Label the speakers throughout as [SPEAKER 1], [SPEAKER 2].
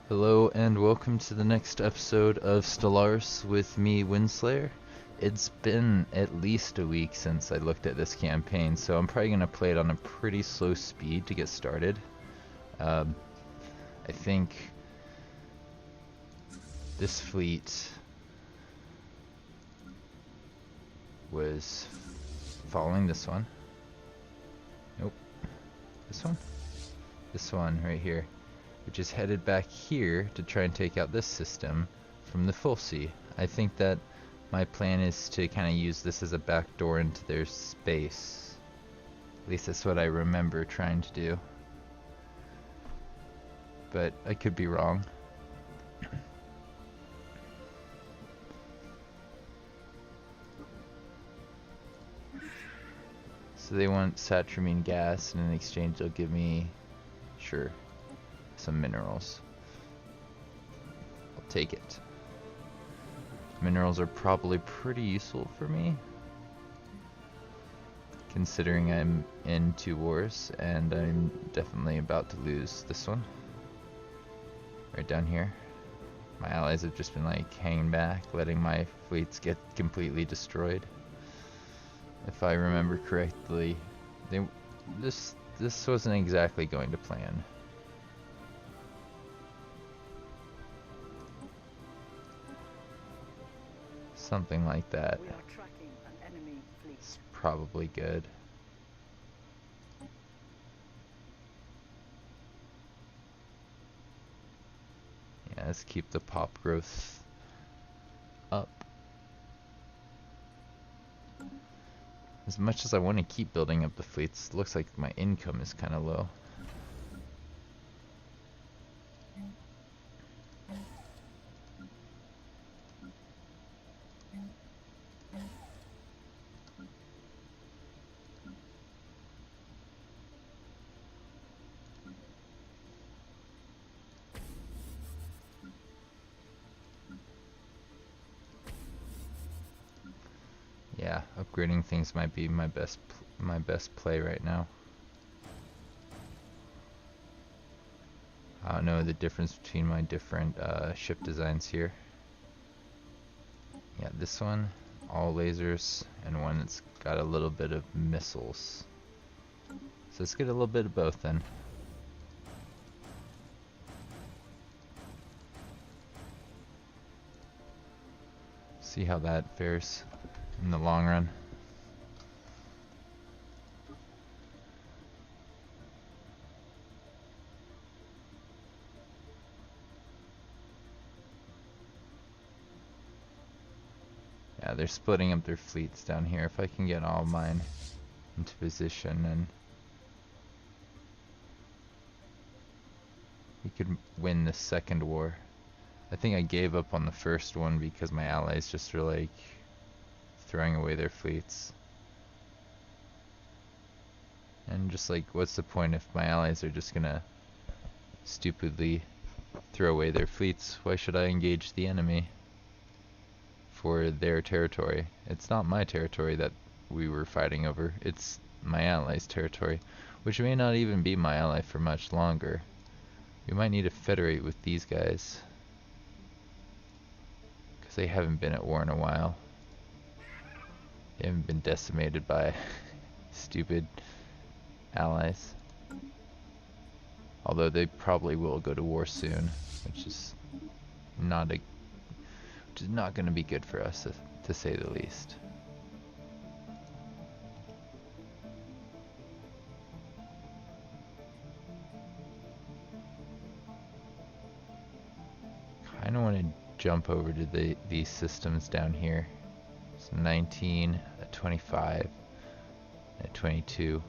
[SPEAKER 1] Hello and welcome to the next episode of Stellaris with me, Winslayer. It's been at least a week since I looked at this campaign, so I'm probably going to play it on a pretty slow speed to get started. I think this fleet was following this one. Nope. This one? This one right here. Which is headed back here to try and take out this system from the full sea. I think that my plan is to kind of use this as a backdoor into their space. At least that's what I remember trying to do. But I could be wrong. So they want satramine gas, and in exchange they'll give me, sure, some minerals. I'll take it. Minerals are probably pretty useful for me, considering I'm in 2 wars and I'm definitely about to lose this one. Right down here. My allies have just been like hanging back, letting my fleets get completely destroyed. If I remember correctly, this wasn't exactly going to plan. Something like that.
[SPEAKER 2] We are tracking an enemy fleet.
[SPEAKER 1] It's probably good. Yeah, let's keep the pop growth up. As much as I want to keep building up the fleets, it looks like my income is kind of low. Yeah, upgrading things might be my best play right now. I don't know the difference between my different ship designs here. Yeah, this one, all lasers, and one that's got a little bit of missiles. So let's get a little bit of both then. See how that fares in the long run. Yeah, they're splitting up their fleets down here. If I can get all mine into position, and we could win the second war. I think I gave up on the first one because my allies just were like throwing away their fleets. And just like, what's the point if my allies are just gonna stupidly throw away their fleets? Why should I engage the enemy for their territory? It's not my territory that we were fighting over, it's my allies' territory, which may not even be my ally for much longer. We might need to federate with these guys, because they haven't been at war in a while. They haven't been decimated by stupid allies. Although they probably will go to war soon, which is not going to be good for us, to say the least. I don't want to jump over to these systems down here. So 19, at 25, at 22.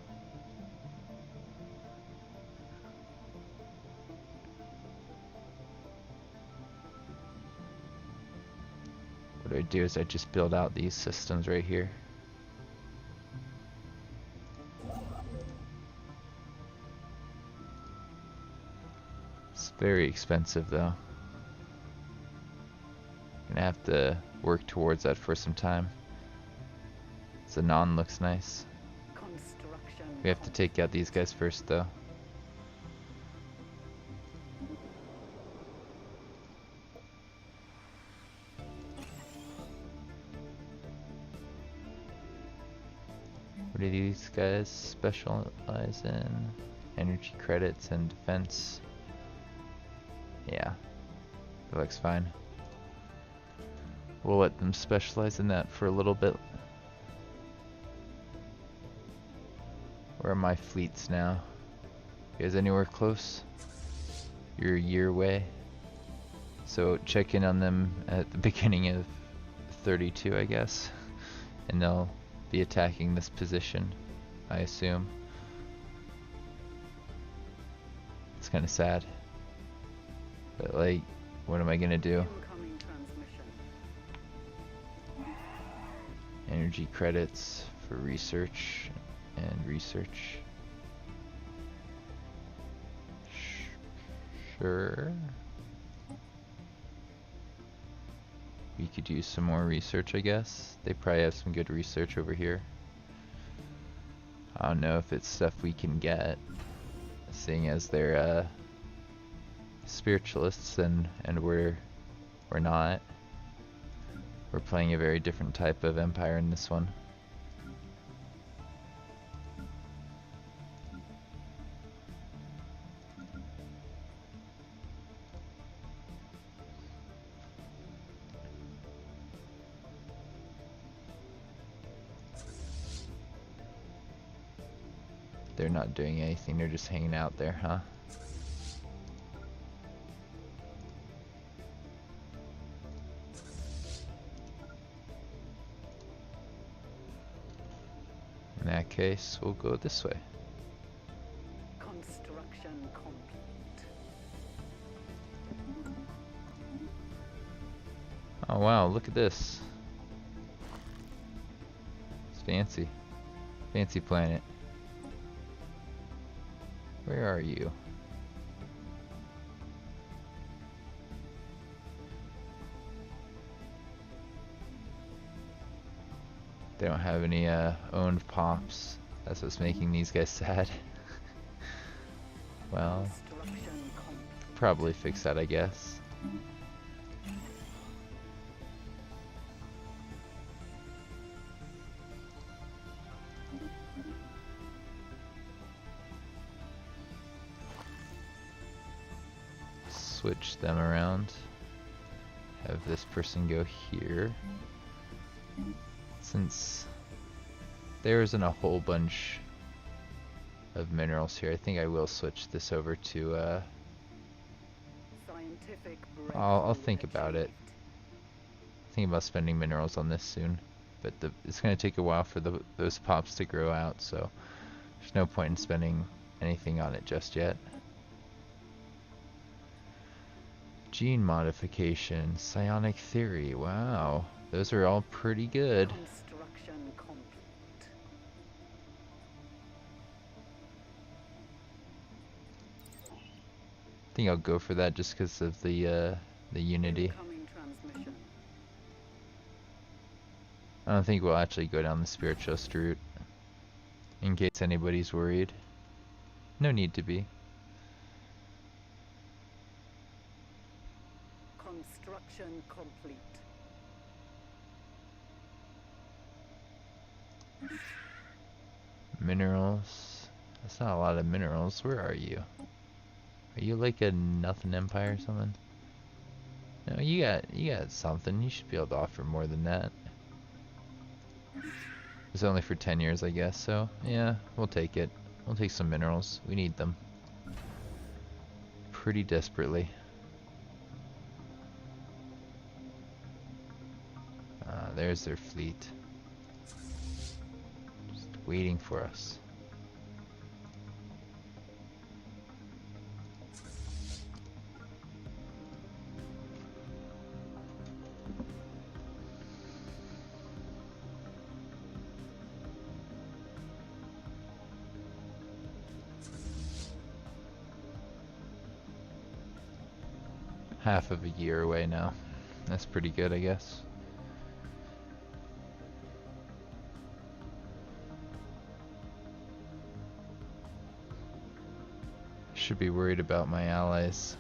[SPEAKER 1] What I do is I just build out these systems right here. It's very expensive though. Gonna have to work towards that for some time. Xenon looks nice. We have to take out these guys first though. What do these guys specialize in? Energy credits and defense. Yeah, that looks fine. We'll let them specialize in that for a little bit. Where are my fleets now? You guys anywhere close? You're a year away. So check in on them at the beginning of 32, I guess. And they'll be attacking this position, I assume. It's kind of sad. But like, what am I gonna do?
[SPEAKER 2] Incoming transmission.
[SPEAKER 1] Energy credits for research and research. Sure. We could use some more research, I guess. They probably have some good research over here. I don't know if it's stuff we can get, seeing as they're spiritualists and we're not. We're playing a very different type of empire in this one. They're not doing anything, they're just hanging out there, huh? In that case, we'll go this way.
[SPEAKER 2] Construction complete.
[SPEAKER 1] Oh wow, look at this. It's fancy. Fancy planet. Where are you? They don't have any owned pops. That's what's making these guys sad. Well,
[SPEAKER 2] Construction complete.
[SPEAKER 1] probably fix that, I guess. Switch them around. Have this person go here. Since there isn't a whole bunch of minerals here, I think I will switch this over to
[SPEAKER 2] Scientific
[SPEAKER 1] I'll
[SPEAKER 2] breakthrough
[SPEAKER 1] think about it.
[SPEAKER 2] achieved.
[SPEAKER 1] Think about spending minerals on this soon, but it's going to take a while for those pops to grow out, so there's no point in spending anything on it just yet. Gene modification, psionic theory, wow, those are all pretty good.
[SPEAKER 2] Construction complete.
[SPEAKER 1] I think I'll go for that just because of the unity.
[SPEAKER 2] Incoming transmission.
[SPEAKER 1] I don't think we'll actually go down the spiritualist route, in case anybody's worried. No need to be.
[SPEAKER 2] Construction complete.
[SPEAKER 1] Minerals. That's not a lot of minerals. Where are you? Are you like a nothing empire or something? No, you got something. You should be able to offer more than that. It's only for 10 years, I guess, so yeah, we'll take it. We'll take some minerals. We need them. Pretty desperately. There's their fleet. Just waiting for us. Half of a year away now. That's pretty good, I guess. Should be worried about my allies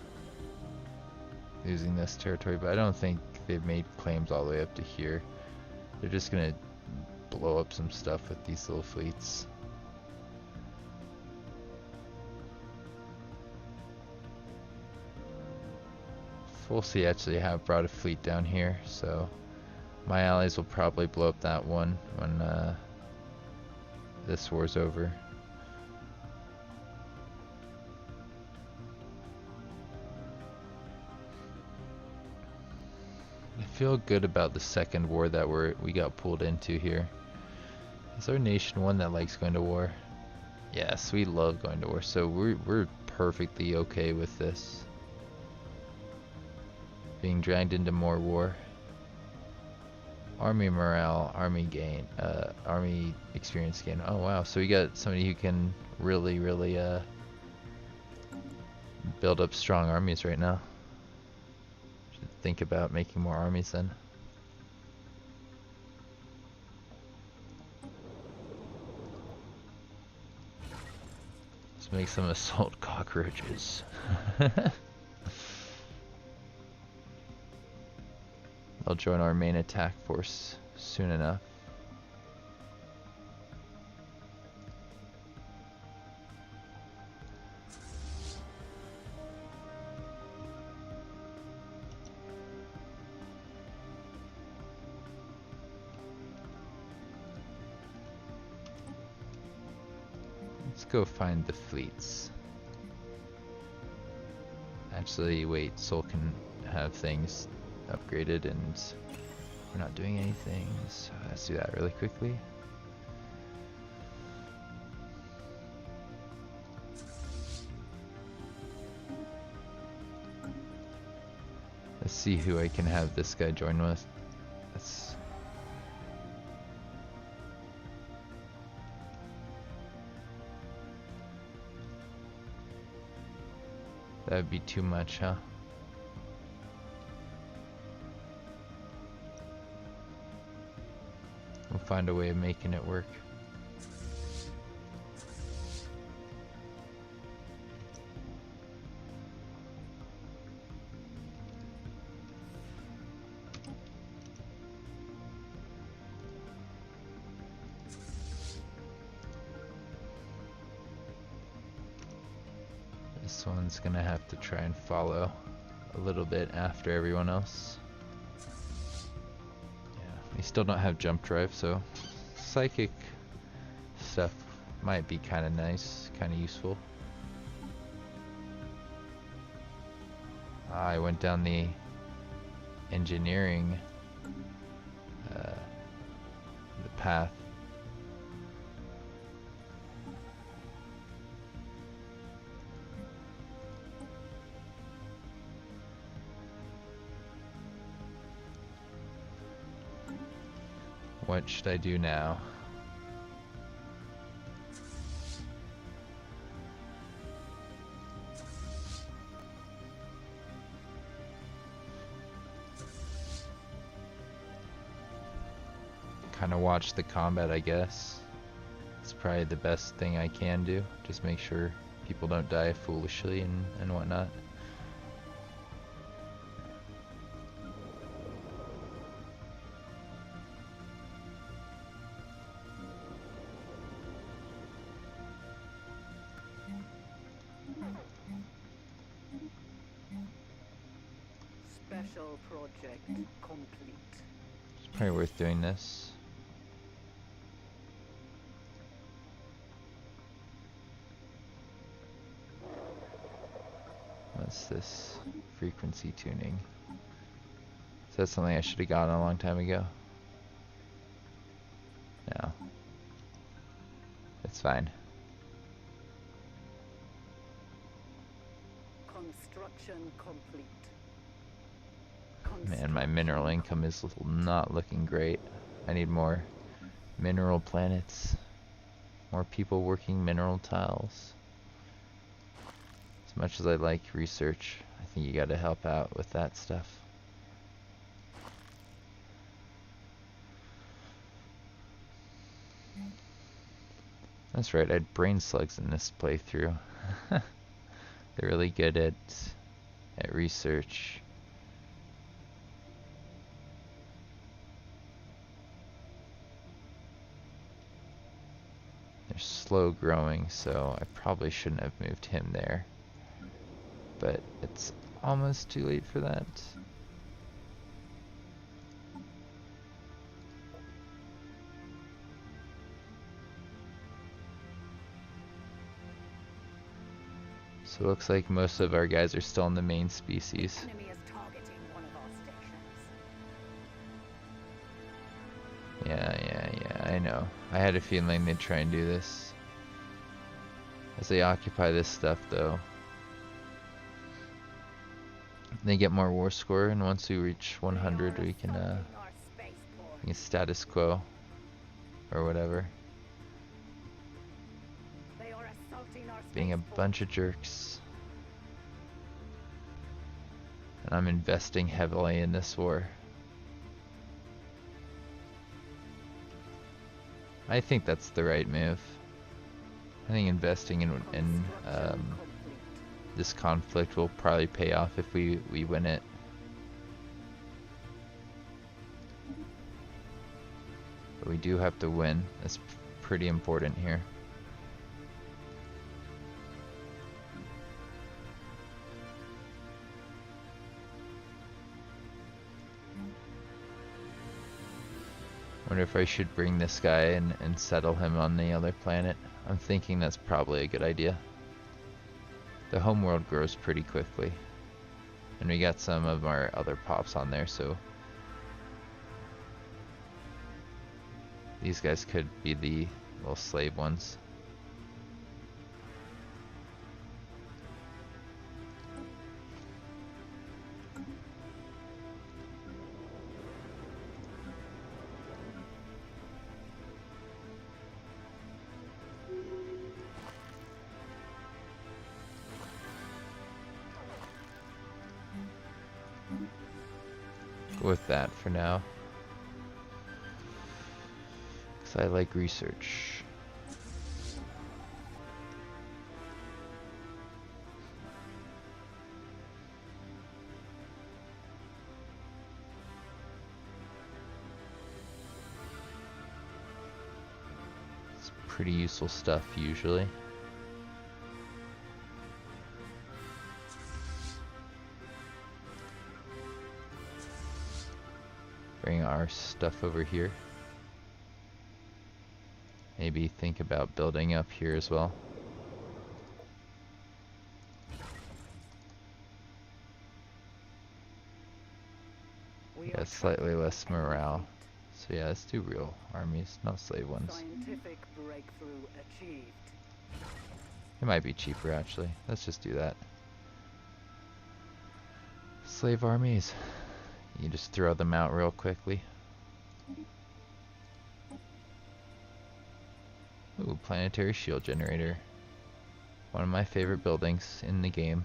[SPEAKER 1] losing this territory, but I don't think they've made claims all the way up to here. They're just gonna blow up some stuff with these little fleets. We'll see. Actually, have brought a fleet down here, so my allies will probably blow up that one when this war's over. I feel good about the second war that we got pulled into here. Is our nation one that likes going to war? Yes, we love going to war, so we're perfectly okay with this. Being dragged into more war. Army morale, army gain, army experience gain. Oh wow, so we got somebody who can really build up strong armies right now. Should think about making more armies then. Let's make some assault cockroaches. They'll join our main attack force soon enough. Let's go find the fleets. Actually, wait, Sol can have things upgraded and we're not doing anything, so let's do that really quickly. Let's see who I can have this guy join with. That'd be too much, huh? We'll find a way of making it work. This one's gonna have to try and follow a little bit after everyone else. We still don't have jump drive, so psychic stuff might be kind of nice, kind of useful. I went down the engineering the path. What should I do now? Kind of watch the combat, I guess. It's probably the best thing I can do. Just make sure people don't die foolishly and whatnot.
[SPEAKER 2] Special project complete.
[SPEAKER 1] It's probably worth doing this. What's this? Frequency tuning. Is that something I should have gotten a long time ago? No. It's fine.
[SPEAKER 2] Construction complete.
[SPEAKER 1] Man, my mineral income is not looking great. I need more mineral planets. More people working mineral tiles. As much as I like research, I think you gotta help out with that stuff. That's right, I had brain slugs in this playthrough. They're really good at research. They're slow growing, so I probably shouldn't have moved him there. But it's almost too late for that. So it looks like most of our guys are still in the main species.
[SPEAKER 2] Enemy is targeting one of our stations.
[SPEAKER 1] Yeah, I know. I had a feeling they'd try and do this. As they occupy this stuff, though, they get more war score, and once we reach 100, we can status quo, or whatever.
[SPEAKER 2] They are assaulting our
[SPEAKER 1] Being a
[SPEAKER 2] spaceport.
[SPEAKER 1] bunch of jerks. And I'm investing heavily in this war. I think that's the right move. I think investing in
[SPEAKER 2] Construction complete.
[SPEAKER 1] this conflict will probably pay off if we win it. But we do have to win. That's pretty important here. Wonder if I should bring this guy and settle him on the other planet. I'm thinking that's probably a good idea. The homeworld grows pretty quickly. And we got some of our other pops on there, so these guys could be the little slave ones. Go with that for now. 'Cause I like research. It's pretty useful stuff usually. Bring our stuff over here. Maybe think about building up here as well.
[SPEAKER 2] We
[SPEAKER 1] Yeah,
[SPEAKER 2] are
[SPEAKER 1] slightly
[SPEAKER 2] tracking
[SPEAKER 1] less
[SPEAKER 2] enemy
[SPEAKER 1] morale.
[SPEAKER 2] fleet.
[SPEAKER 1] So yeah, let's do real armies, not slave ones.
[SPEAKER 2] Scientific breakthrough achieved.
[SPEAKER 1] It might be cheaper actually. Let's just do that. Slave armies. You just throw them out real quickly. Ooh, planetary shield generator. One of my favorite buildings in the game.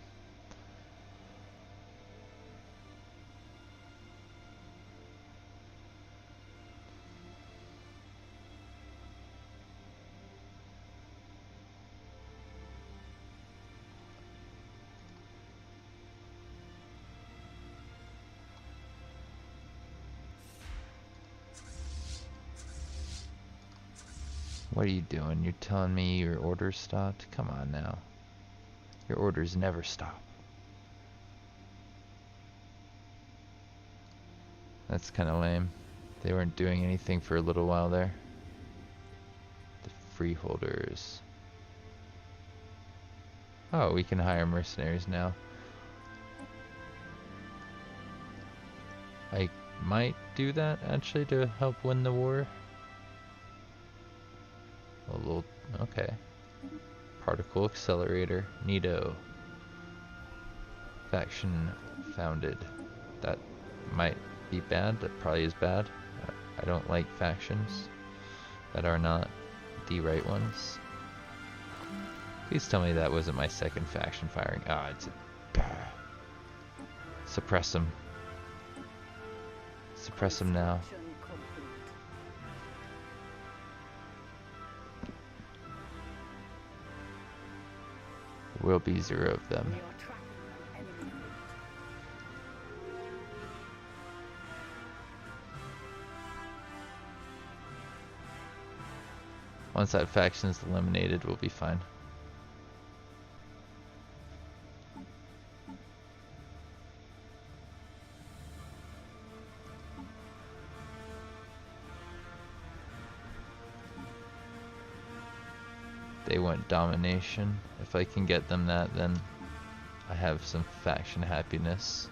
[SPEAKER 1] What are you doing? You're telling me your orders stopped? Come on now. Your orders never stop. That's kind of lame. They weren't doing anything for a little while there. The freeholders. Oh, we can hire mercenaries now. I might do that actually to help win the war. A little, okay. Particle accelerator, neato. Faction founded. That might be bad, that probably is bad. I don't like factions that are not the right ones. Please tell me that wasn't my second faction firing. Ah, it's a... Suppress them. Suppress them now.
[SPEAKER 2] Construction complete.
[SPEAKER 1] Will be 0 of them.
[SPEAKER 2] We are tracking an enemy fleet.
[SPEAKER 1] Once that faction is eliminated, we'll be fine. They want domination. If I can get them that, then I have some faction happiness.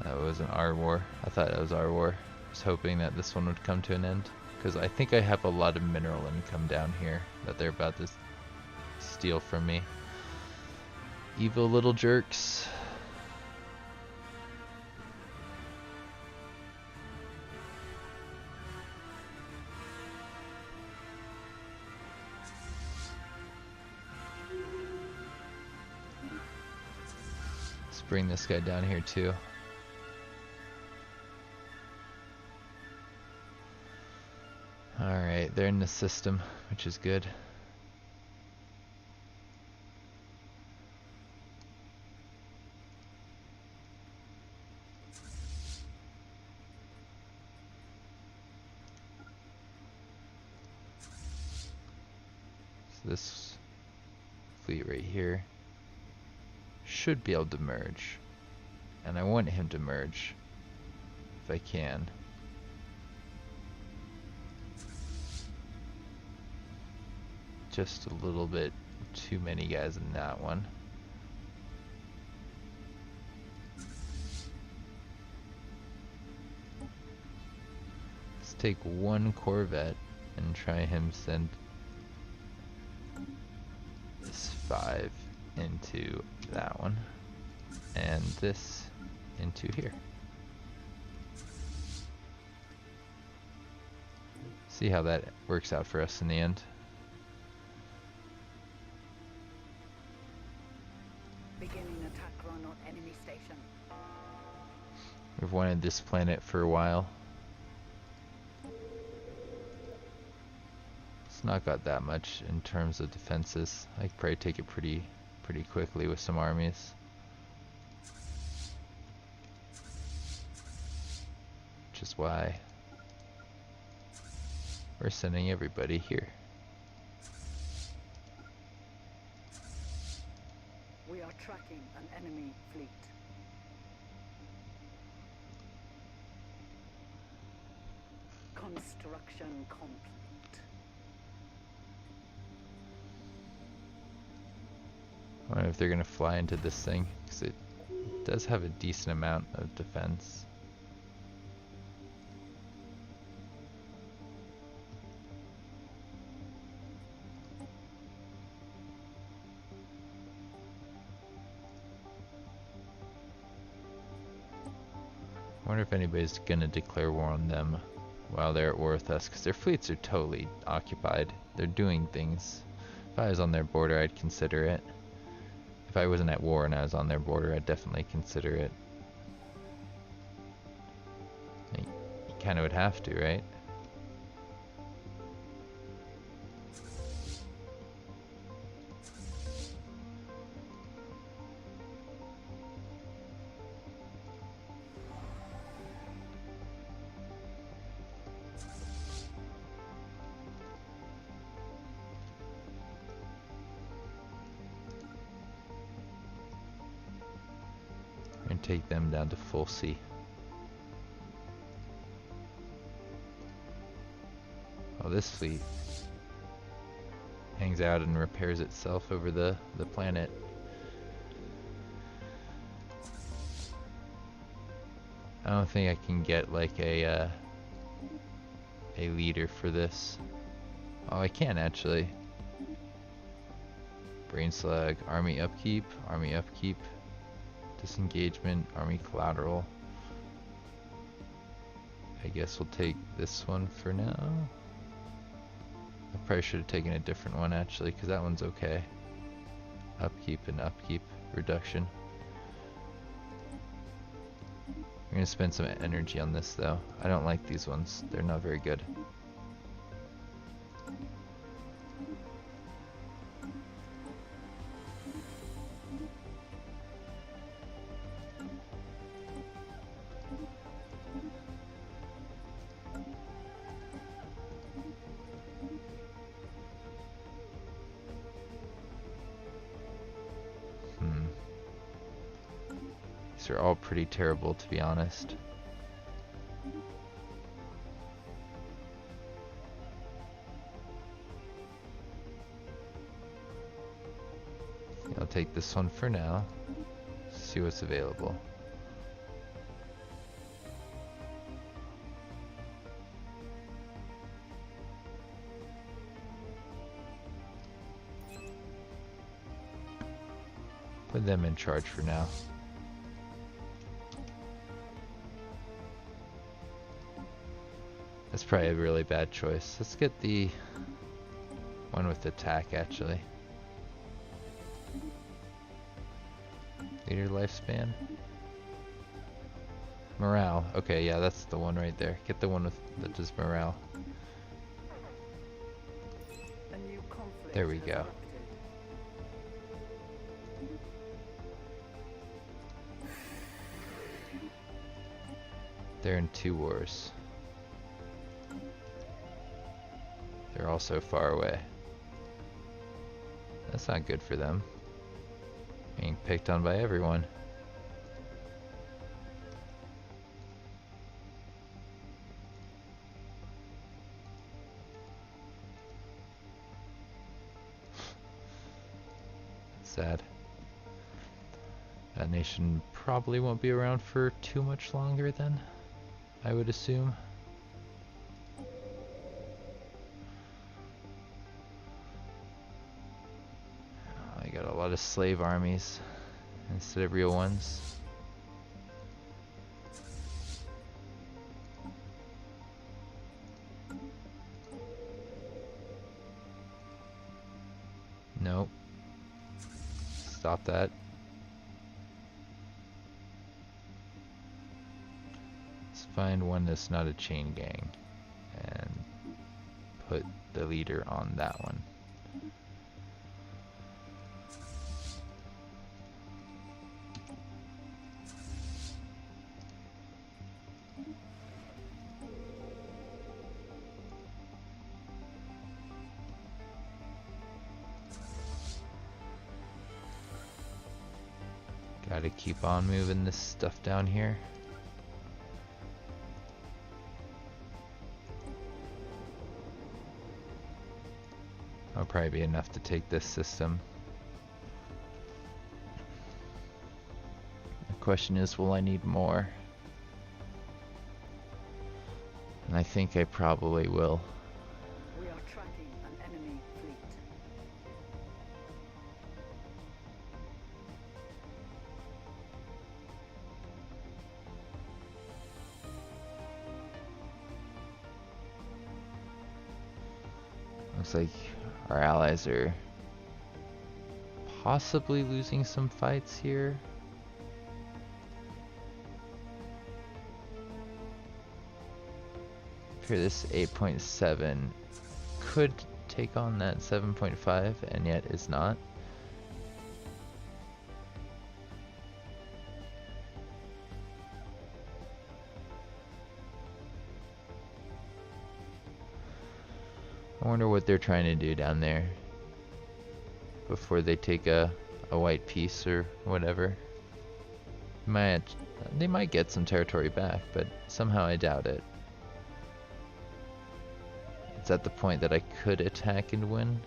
[SPEAKER 1] That wasn't our war. I thought that was our war. I was hoping that this one would come to an end. Because I think I have a lot of mineral income down here that they're about to steal from me. Evil little jerks. Let's bring this guy down here too. Alright, they're in the system, which is good. So this fleet right here should be able to merge. And I want him to merge if I can. Just a little bit too many guys in that one. Let's take one Corvette and try him send this 5 into that one and this into here. See how that works out for us in the end.
[SPEAKER 2] Beginning attack run on enemy station.
[SPEAKER 1] We've wanted this planet for a while. It's not got that much in terms of defenses. I could probably take it pretty quickly with some armies. Which is why we're sending everybody here.
[SPEAKER 2] We are tracking an enemy fleet. Construction complete.
[SPEAKER 1] I wonder if they're gonna fly into this thing, because it does have a decent amount of defense. I wonder if anybody's gonna declare war on them while they're at war with us, because their fleets are totally occupied. They're doing things. If I was on their border, I'd consider it. If I wasn't at war and I was on their border, I'd definitely consider it. You kind of would have to, right? And take them down to full C. Oh, this fleet hangs out and repairs itself over the planet. I don't think I can get like a leader for this. Oh, I can actually. Brain slug, army upkeep, disengagement, army collateral. I guess we'll take this one for now. I probably should have taken a different one actually, because that one's okay. Upkeep and upkeep reduction. I'm gonna spend some energy on this though. I don't like these ones. They're not very good. These are all pretty terrible, to be honest. I'll take this one for now. See what's available. Put them in charge for now. That's probably a really bad choice. Let's get the one with attack, actually. Leader lifespan. Morale. Okay, yeah, that's the one right there. Get the one with that does morale.
[SPEAKER 2] A new conflict
[SPEAKER 1] There we
[SPEAKER 2] has
[SPEAKER 1] go.
[SPEAKER 2] erupted.
[SPEAKER 1] They're in 2 wars. They're all so far away. That's not good for them. Being picked on by everyone. Sad. That nation probably won't be around for too much longer then, I would assume. I got a lot of slave armies instead of real ones. Nope. Stop that. Let's find one that's not a chain gang and put the leader on that one. Gotta keep on moving this stuff down here. That'll probably be enough to take this system. The question is, will I need more? And I think I probably will.
[SPEAKER 2] We are tracking an enemy fleet.
[SPEAKER 1] Looks like our allies are possibly losing some fights here. Here, this 8.7 could take on that 7.5 and yet is not. I wonder what they're trying to do down there before they take a white piece or whatever. They might get some territory back, but somehow I doubt it. It's at the point that I could attack and win.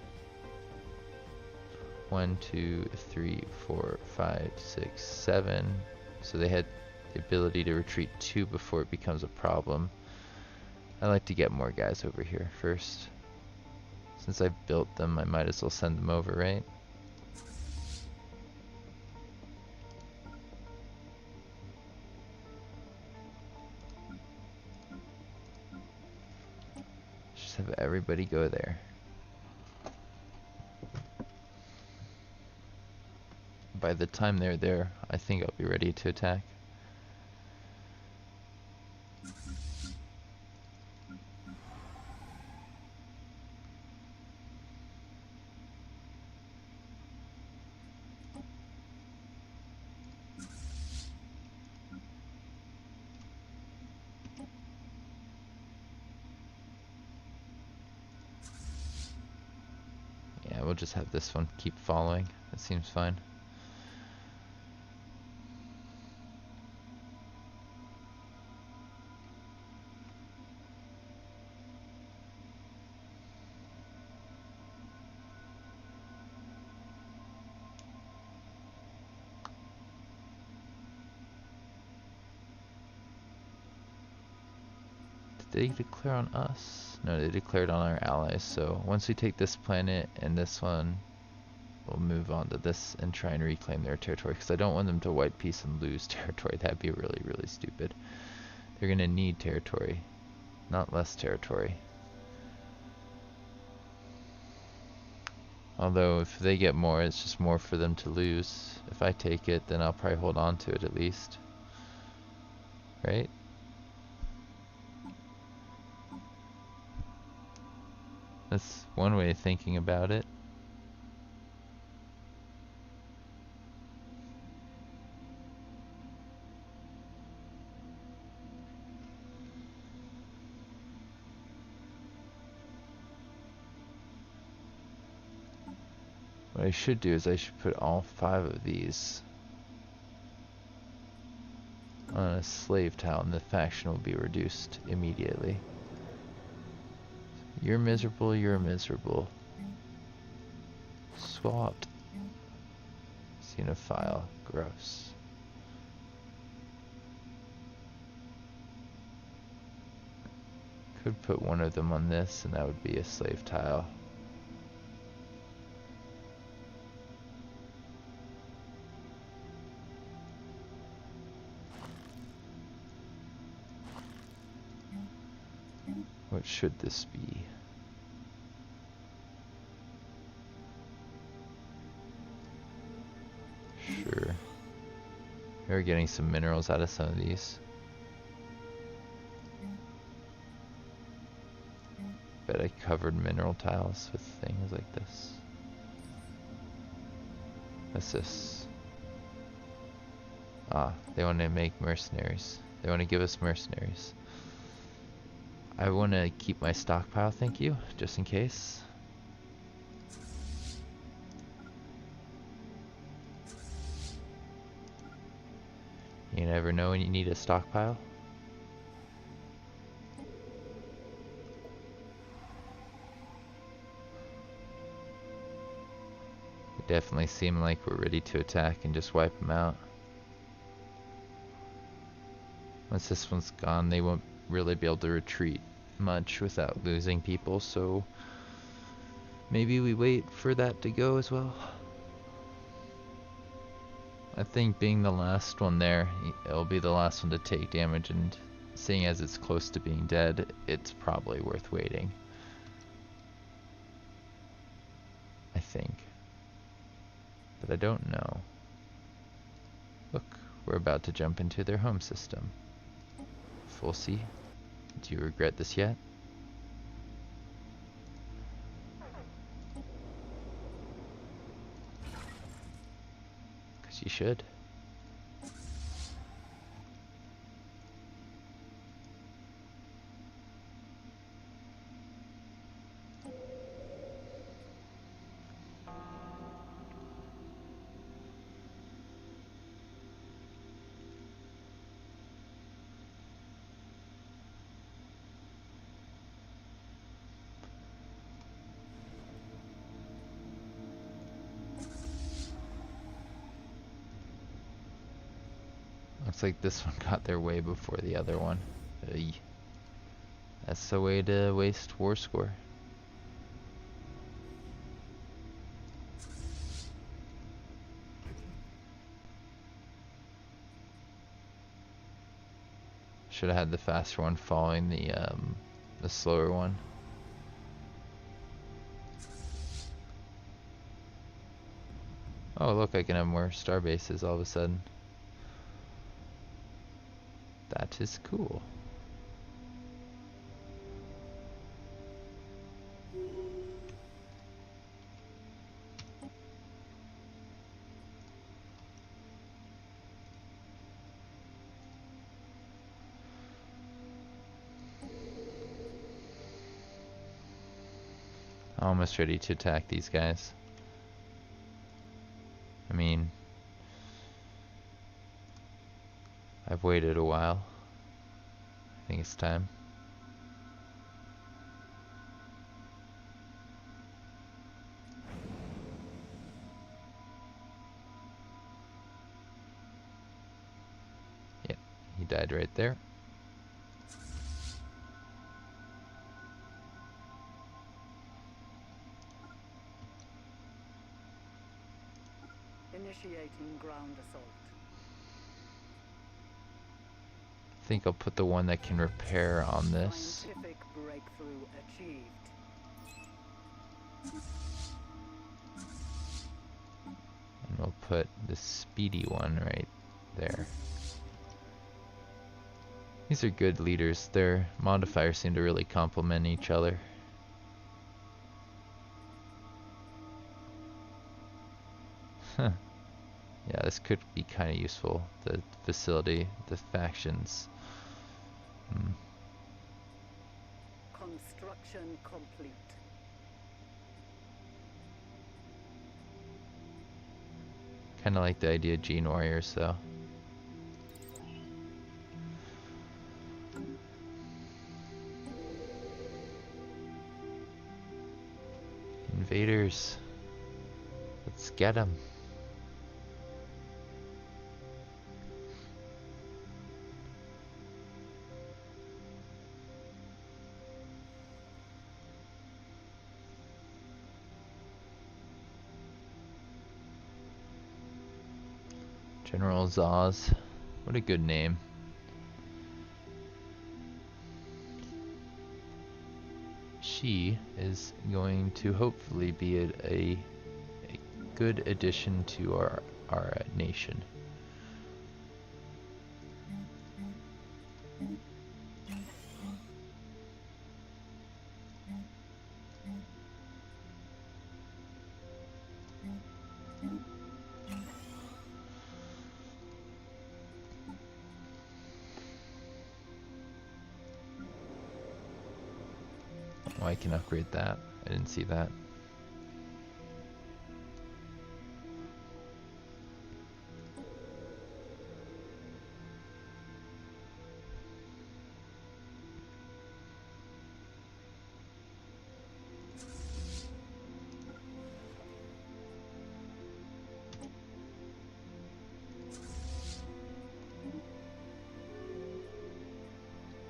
[SPEAKER 1] 1, 2, 3, 4, 5, 6, 7. So they had the ability to retreat 2 before it becomes a problem. I like to get more guys over here first. Since I've built them, I might as well send them over, right? Just have everybody go there. By the time they're there, I think I'll be ready to attack. Yeah, we'll just have this one keep following. That seems fine. they declare on us? No, they declared on our allies. So once we take this planet and this one, we'll move on to this and try and reclaim their territory. Because I don't want them to white peace and lose territory. That'd be really, really stupid. They're going to need territory, not less territory. Although if they get more, it's just more for them to lose. If I take it, then I'll probably hold on to it at least. Right? That's one way of thinking about it. What I should do is I should put all 5 of these on a slave tile and the faction will be reduced immediately. You're miserable, you're miserable. Swapped. Xenophile. Gross. Could put one of them on this and that would be a slave tile. What should this be? Sure. We're getting some minerals out of some of these. Bet I covered mineral tiles with things like this. What's this? Ah, they want to make mercenaries. They want to give us mercenaries. I want to keep my stockpile, thank you, just in case. You never know when you need a stockpile. It definitely seem like we're ready to attack and just wipe them out. Once this one's gone, they won't really be able to retreat much without losing people, so maybe we wait for that to go as well. I think being the last one there, it'll be the last one to take damage, and seeing as it's close to being dead, it's probably worth waiting. I think. But I don't know. Look, we're about to jump into their home system. We'll see. Do you regret this yet? Because you should. Looks like this one got there way before the other one. Ugh. That's the way to waste war score. Should have had the faster one following the slower one. Oh look, I can have more star bases all of a sudden. That is cool. Almost ready to attack these guys. I mean, I've waited a while. I think it's time. Yep, he died right there.
[SPEAKER 2] Initiating ground assault.
[SPEAKER 1] I think I'll put the one that can repair on this.
[SPEAKER 2] Scientific breakthrough achieved.
[SPEAKER 1] And we'll put the speedy one right there. These are good leaders. Their modifiers seem to really complement each other. Huh. Yeah, this could be kind of useful. The facility, the factions.
[SPEAKER 2] Construction complete.
[SPEAKER 1] Kind of like the idea of Gene Warriors, though. Invaders. Let's get them. General Zaz. What a good name. She is going to hopefully be a good addition to our nation. Oh, I can upgrade that. I didn't see that.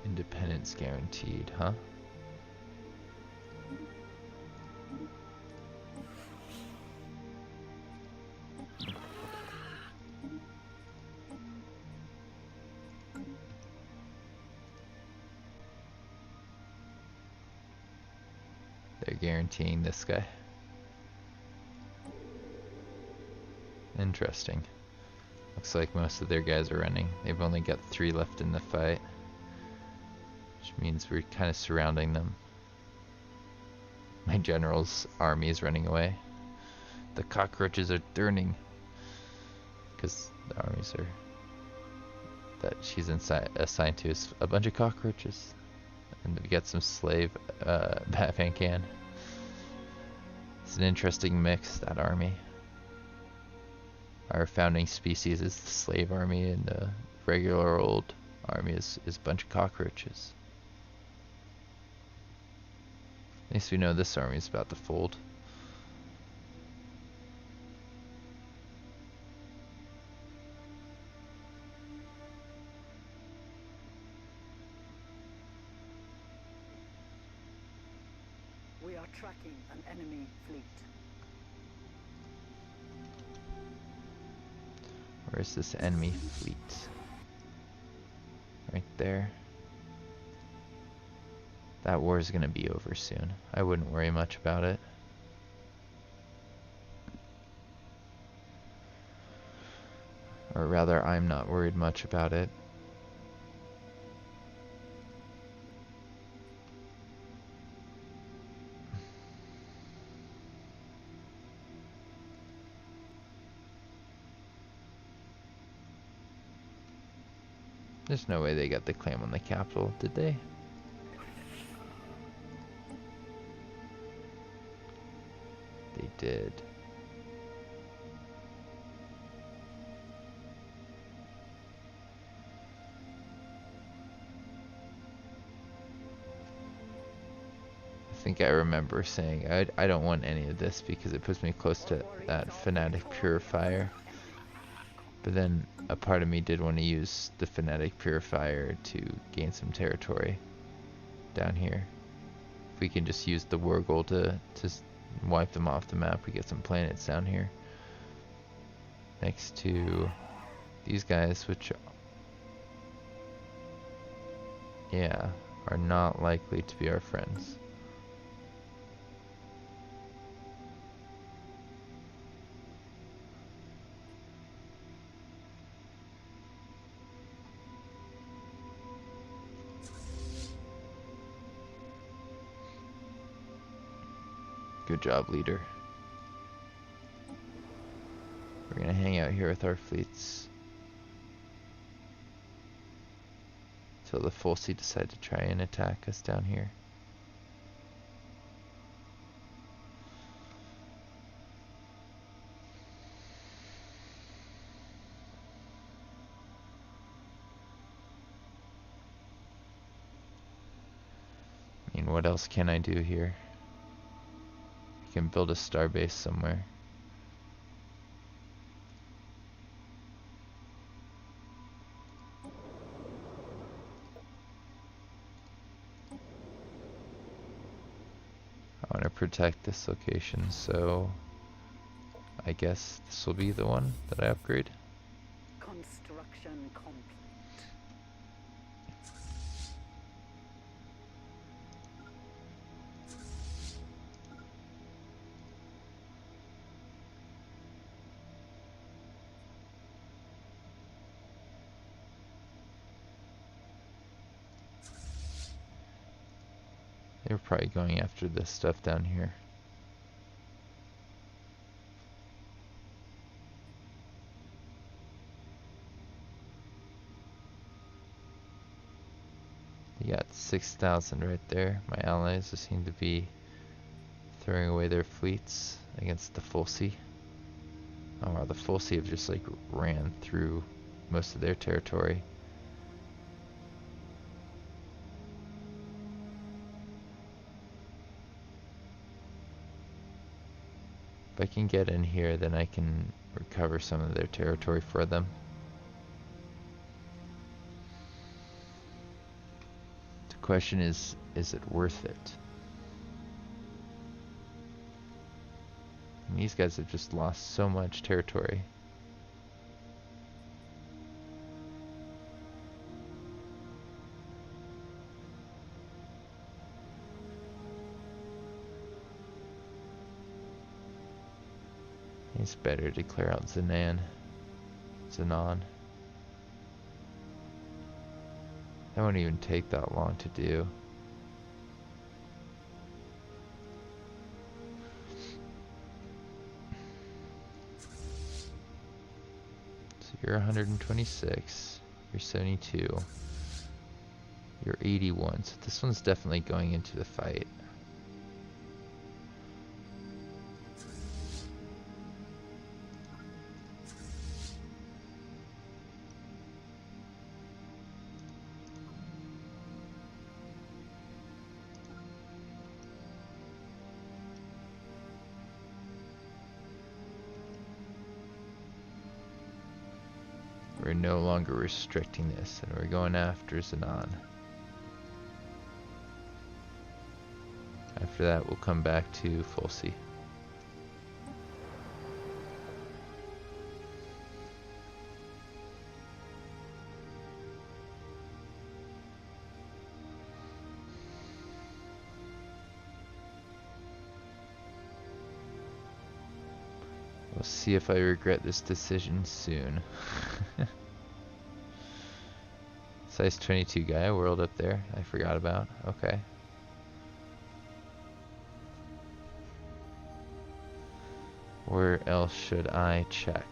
[SPEAKER 1] Independence guaranteed, huh? They're guaranteeing this guy. Interesting. Looks like most of their guys are running. They've only got 3 left in the fight, which means we're kind of surrounding them. My general's army is running away. The cockroaches are turning because the armies are that she's assigned to is a bunch of cockroaches, and we got some slave Natfankan. It's an interesting mix, that army. Our founding species is the slave army, and the regular old army is a bunch of cockroaches. At least we know this army is about to fold.
[SPEAKER 2] We are tracking an enemy fleet.
[SPEAKER 1] Where's this enemy fleet? Right there. That war is going to be over soon. I wouldn't worry much about it. Or rather, I'm not worried much about it. There's no way they got the claim on the capital, did they? They did. I think I remember saying I don't want any of this because it puts me close to that fanatic purifier. But then a part of me did want to use the fanatic purifier to gain some territory down here. If we can just use the Wargold to wipe them off the map, we get some planets down here. next to these guys, which, yeah, are not likely to be our friends. Good job, leader. We're gonna hang out here with our fleets till the Fulci decide to try and attack us down here. I mean, what else can I do here? I can build a starbase somewhere. I want to protect this location, so I guess this will be the one that I upgrade.
[SPEAKER 2] Construction complete.
[SPEAKER 1] They're probably going after this stuff down here. You got 6,000 right there. My allies seem to be throwing away their fleets against the Fulci. Oh wow, the Fulci have just like ran through most of their territory. If I can get in here, then I can recover some of their territory for them. The question is it worth it? And these guys have just lost so much territory. It's better to clear out Zenon. That won't even take that long to do. So you're 126, you're 72, you're 81, so this one's definitely going into the fight. We're no longer restricting this, and we're going after Zenon. After that, we'll come back to Fulci. We'll see if I regret this decision soon. Size 22 Gaia world up there, I forgot about. Okay. Where else should I check?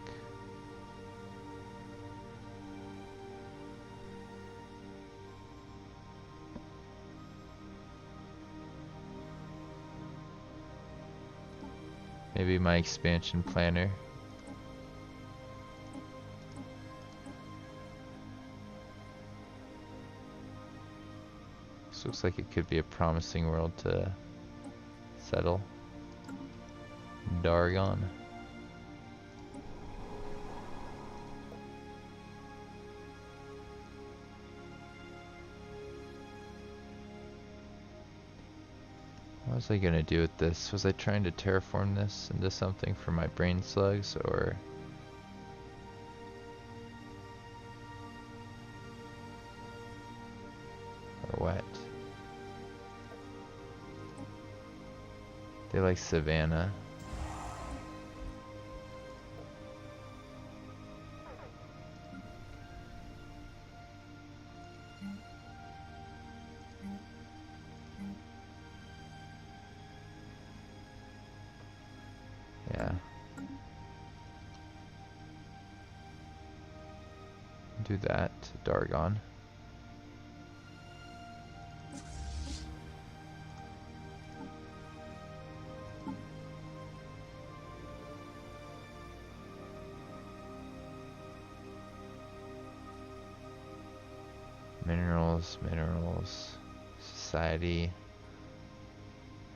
[SPEAKER 1] Maybe my expansion planner. This looks like it could be a promising world to settle. Dargon. What was I gonna do with this? Was I trying to terraform this into something for my brain slugs, or Wet. They like savanna. Yeah. Do that, Dargon. Minerals, society.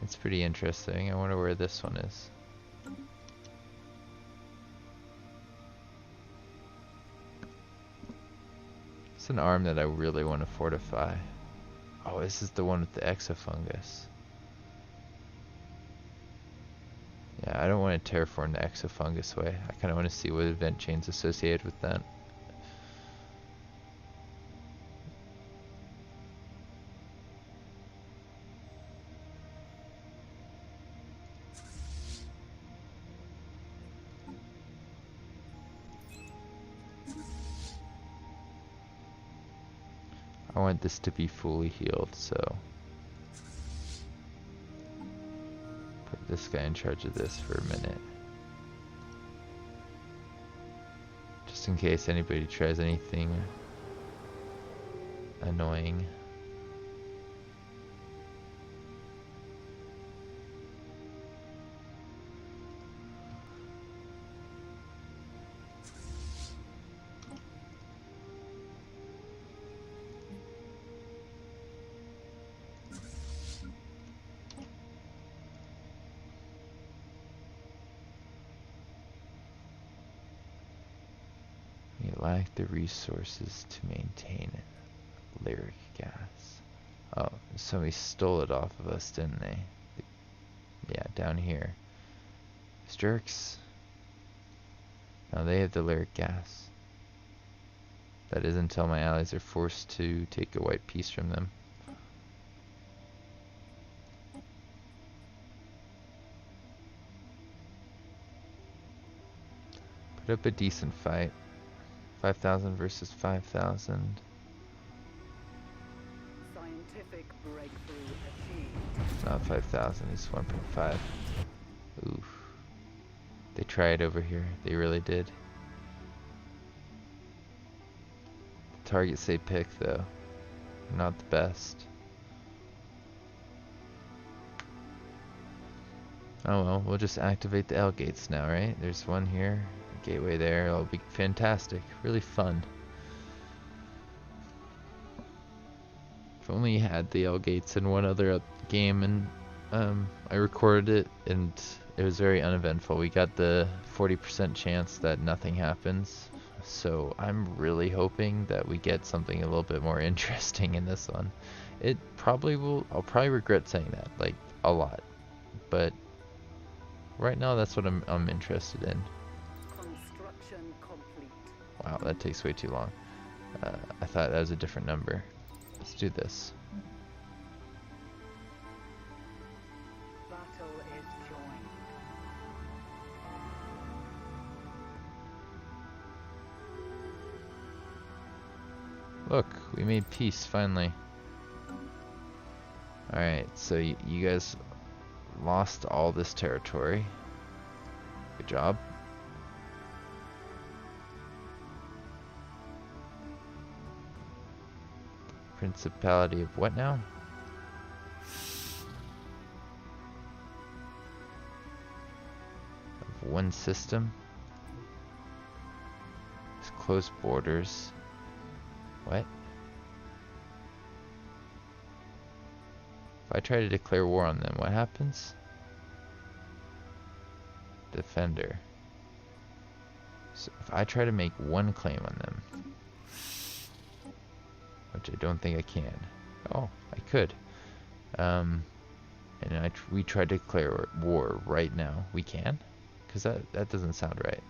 [SPEAKER 1] It's pretty interesting. I wonder where this one is. It's an arm that I really want to fortify. Oh, this is the one with the exofungus. Yeah, I don't want to terraform the exofungus way. I kind of want to see what event chain's associated with that. I want this to be fully healed, so put this guy in charge of this for a minute. Just in case anybody tries anything annoying. We lack the resources to maintain lyric gas. Oh, somebody stole it off of us, didn't they? Yeah, down here. These jerks. Now they have the lyric gas. That is until my allies are forced to take a white piece from them. Put up a decent fight. 5,000 versus 5,000.
[SPEAKER 2] Scientific breakthrough achieved.
[SPEAKER 1] Not 5,000, it's 1.5. Oof. They tried over here. They really did. The targets they picked, though, not the best. Oh well, we'll just activate the L gates now, right? There's one here. Gateway there. It'll be fantastic. Really fun. If only you had the L gates in one other game, and I recorded it, and it was very uneventful. We got the 40% chance that nothing happens, so I'm really hoping that we get something a little bit more interesting in this one. It probably will. I'll probably regret saying that, like, a lot, but right now that's what I'm interested in. Wow, that takes way too long. I thought that was a different number. Let's do this.
[SPEAKER 2] Battle is joined.
[SPEAKER 1] Look, we made peace finally. Alright, so you guys lost all this territory. Good job. Principality of what now? Of one system. It's close borders. What? If I try to declare war on them, what happens? Defender. So if I try to make one claim on them, which I don't think I can. Oh, I could. And we tried to declare war right now. We can? Because that doesn't sound right.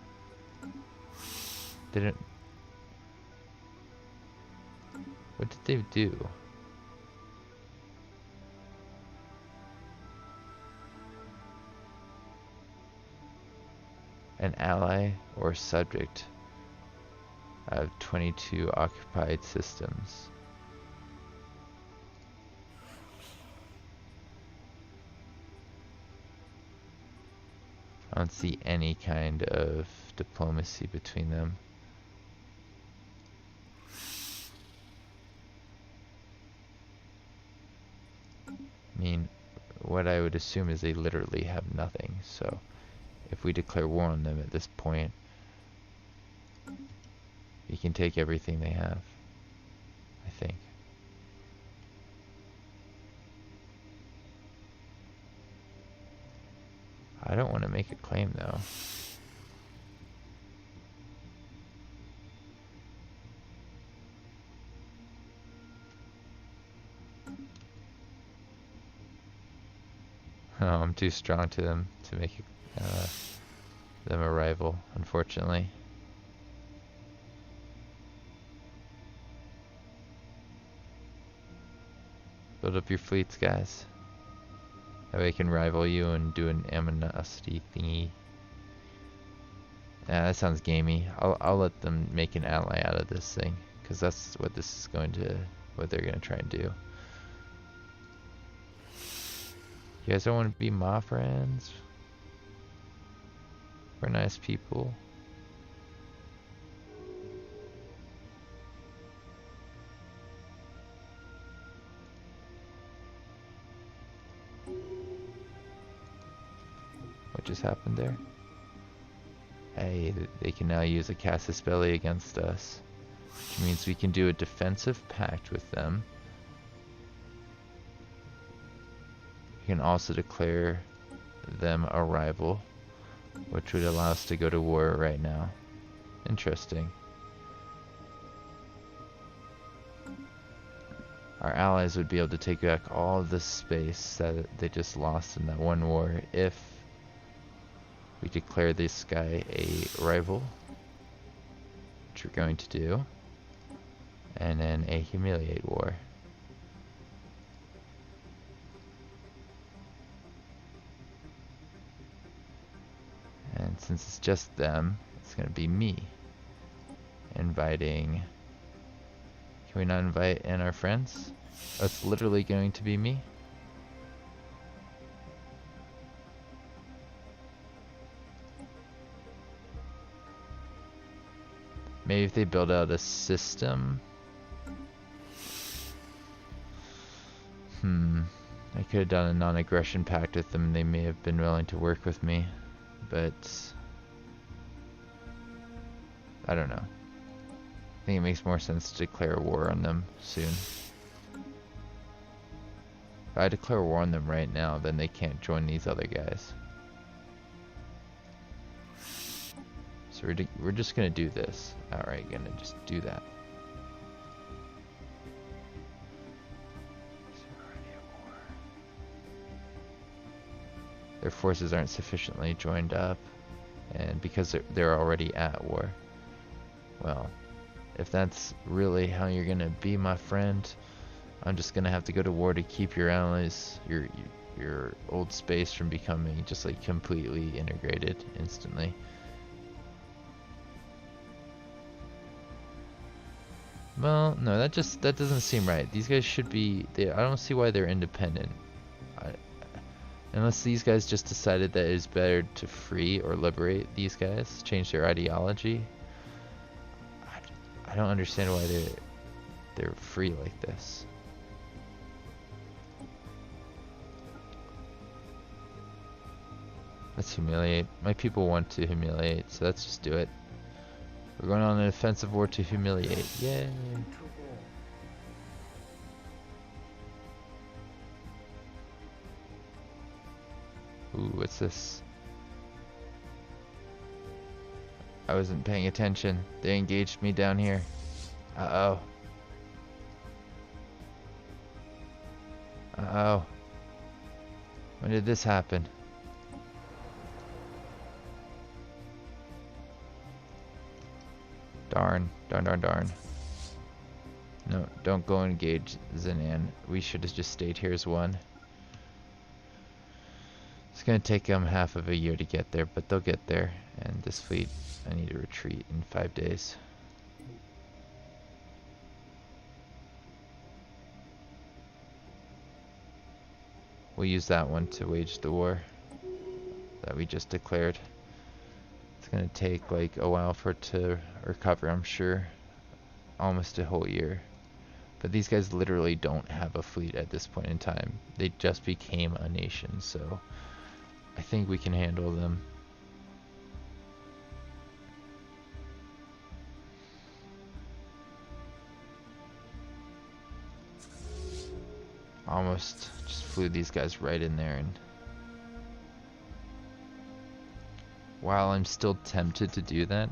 [SPEAKER 1] What did they do? an ally or subject of 22 occupied systems. I don't see any kind of diplomacy between them. I mean, what I would assume is they literally have nothing, so if we declare war on them at this point, we can take everything they have, I think. I don't want to make a claim though. Oh, I'm too strong to them to make them a rival, unfortunately. Build up your fleets, guys. That way I can rival you and do an aminosity thingy. Yeah, that sounds gamey. I'll let them make an ally out of this thing, because that's what this is what they're gonna try and do. You guys don't want to be my friends? We're nice people. What just happened there? Hey, they can now use a casus belli against us, which means we can do a defensive pact with them. We can also declare them a rival, which would allow us to go to war right now. Interesting. Our allies would be able to take back all of this space that they just lost in that one war if we declare this guy a rival, which we're going to do, and then a humiliate war. And since it's just them, it's going to be me inviting. Can we not invite in our friends? Oh, it's literally going to be me. Maybe if they build out a system. I could have done a non-aggression pact with them. They may have been willing to work with me. But I don't know. I think it makes more sense to declare war on them soon. If I declare war on them right now, then they can't join these other guys. So we're just gonna do this. Alright, gonna just do that. Their forces aren't sufficiently joined up, and because they're already at war. Well, if that's really how you're gonna be my friend, I'm just gonna have to go to war to keep your allies, your old space from becoming just like completely integrated instantly. Well, no, that doesn't seem right. These guys should be. I don't see why they're independent. Unless these guys just decided that it is better to free or liberate these guys, change their ideology. I don't understand why they're free like this. Let's humiliate. My people want to humiliate, so let's just do it. We're going on an offensive war to humiliate. Yay! Ooh, what's this? I wasn't paying attention. They engaged me down here. Uh-oh. Uh-oh. When did this happen? Darn. Darn, darn, darn. No, don't go engage Zanan. We should have just stayed here as one. It's gonna take them half of a year to get there, but they'll get there. And this fleet, I need to retreat in 5 days. We'll use that one to wage the war that we just declared. It's gonna take like a while for it to recover, I'm sure. Almost a whole year. But these guys literally don't have a fleet at this point in time. They just became a nation, so I think we can handle them. Almost just flew these guys right in there, and while I'm still tempted to do that,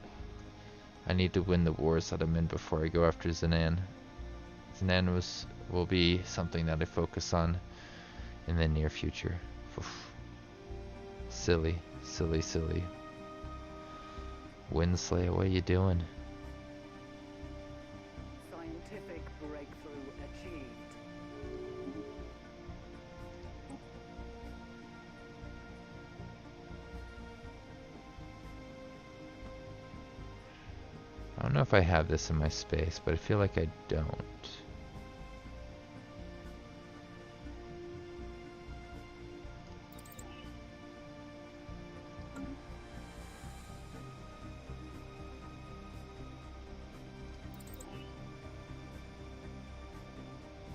[SPEAKER 1] I need to win the wars that I'm in before I go after Zanan. Zanan will be something that I focus on in the near future. Oof. Silly. Windslayer, what are you doing?
[SPEAKER 2] Scientific breakthrough achieved.
[SPEAKER 1] I don't know if I have this in my space, but I feel like I don't.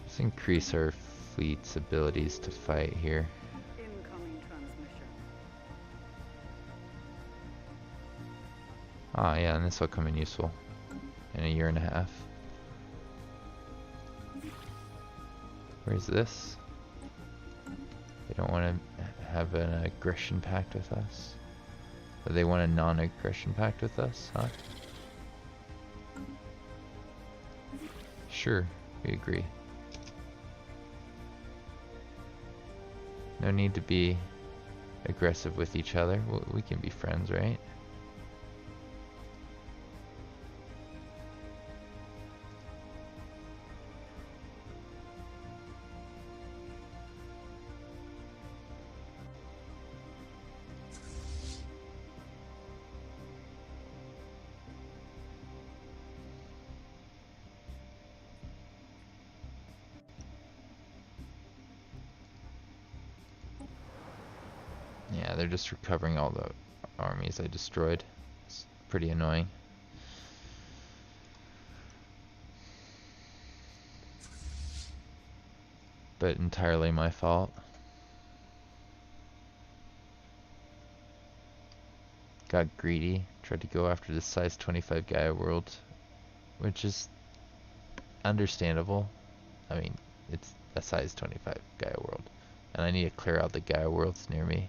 [SPEAKER 1] Let's increase our fleet's abilities to fight here.
[SPEAKER 2] Incoming transmission.
[SPEAKER 1] Ah, yeah, and this will come in useful in a year and a half. Where's this? They don't want to have an aggression pact with us. Or they want a non-aggression pact with us, huh? Sure, we agree. No need to be aggressive with each other. We can be friends, right? Yeah, they're just recovering all the armies I destroyed. It's pretty annoying. But entirely my fault. Got greedy, tried to go after the size 25 Gaia world, which is understandable. I mean, it's a size 25 Gaia world, and I need to clear out the Gaia worlds near me.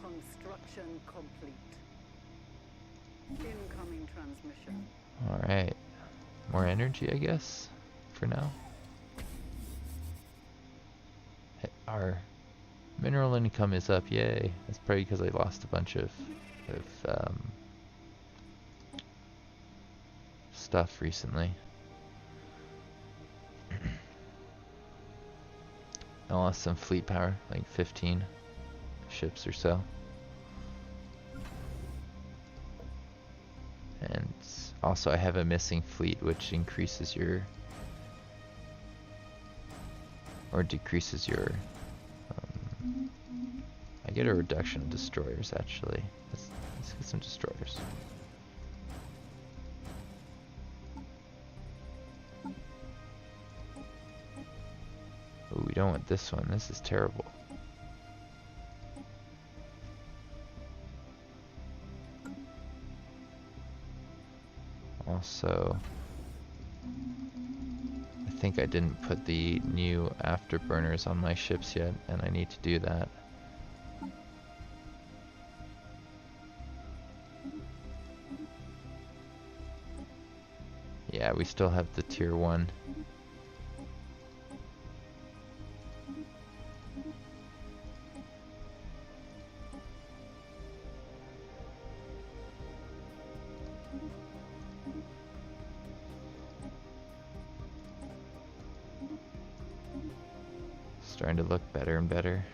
[SPEAKER 2] Construction complete. Incoming transmission.
[SPEAKER 1] Alright. More energy, I guess, for now. Our mineral income is up, yay. That's probably because I lost a bunch of stuff recently. I lost some fleet power, like 15 ships or so. And also I have a missing fleet, which increases your or decreases your I get a reduction of destroyers actually. Let's get some destroyers. Oh, we don't want this one. This is terrible. Also, I think I didn't put the new afterburners on my ships yet, and I need to do that. Yeah, we still have the tier 1. Starting to look better and better.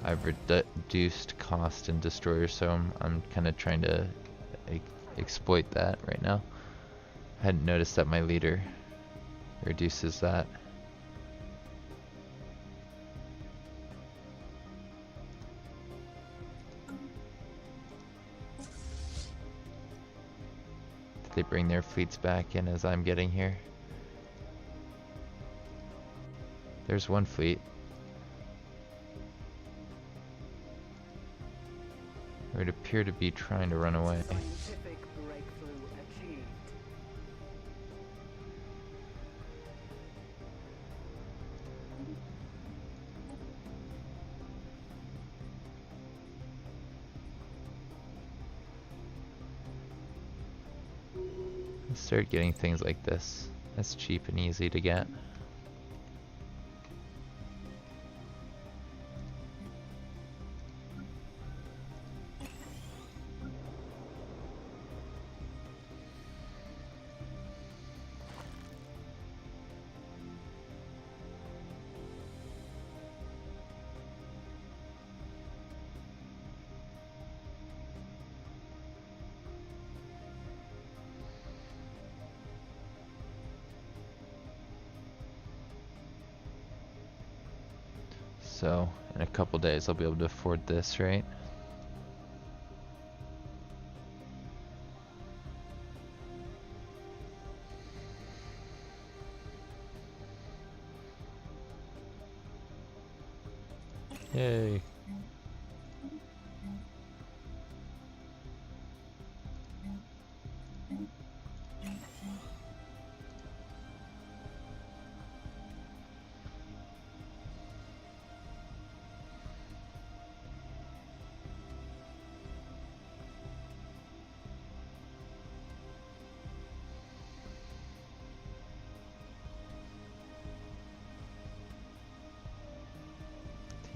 [SPEAKER 1] I've reduced cost in destroyer, so I'm kind of trying to exploit that right now. I hadn't noticed that my leader reduces that. Did they bring their fleets back in as I'm getting here? There's one fleet. It would appear to be trying to run away.
[SPEAKER 2] Scientific breakthrough achieved.
[SPEAKER 1] Let's start getting things like this. That's cheap and easy to get. So, in a couple days I'll be able to afford this, right? Yay.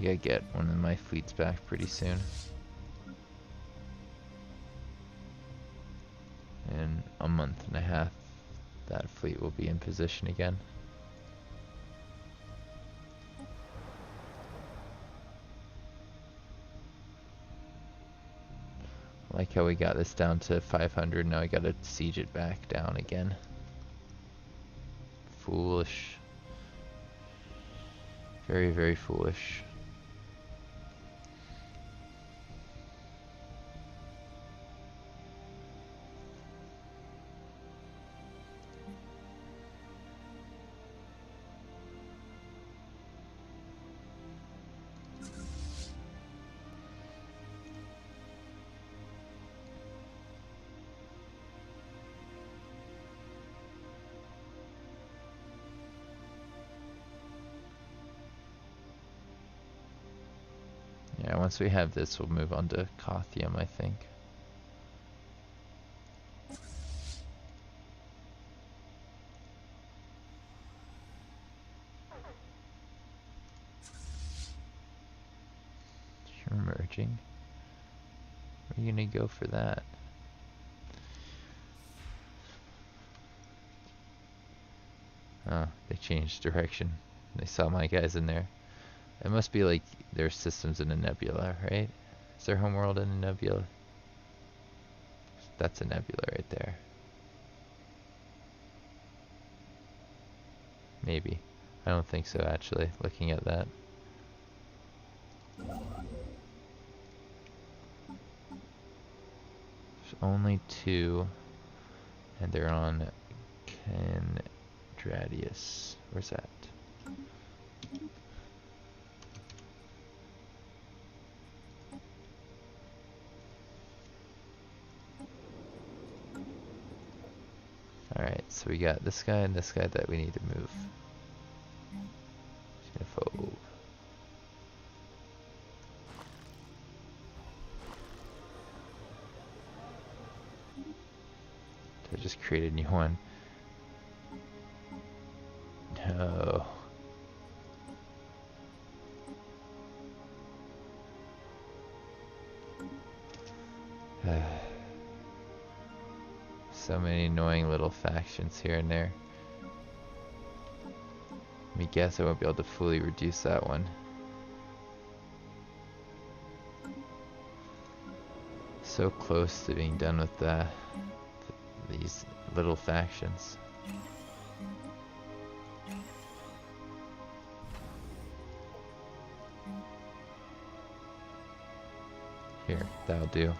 [SPEAKER 1] I think I get one of my fleets back pretty soon. In a month and a half, that fleet will be in position again. I like how we got this down to 500, now I gotta siege it back down again. Foolish. Very, very foolish. Yeah, once we have this, we'll move on to Kothium, I think. You're merging. Where are you gonna go for that? Oh, they changed direction. They saw my guys in there. It must be like their systems in a nebula, right? Is their homeworld in a nebula? That's a nebula right there. Maybe. I don't think so, actually, looking at that. There's only 2, and they're on Kendradius. Where's that? Alright, so we got this guy and this guy that we need to move. just create a new one. No. So many annoying little factions here and there. Let me guess I won't be able to fully reduce that one. So close to being done with these little factions. Here, that'll do.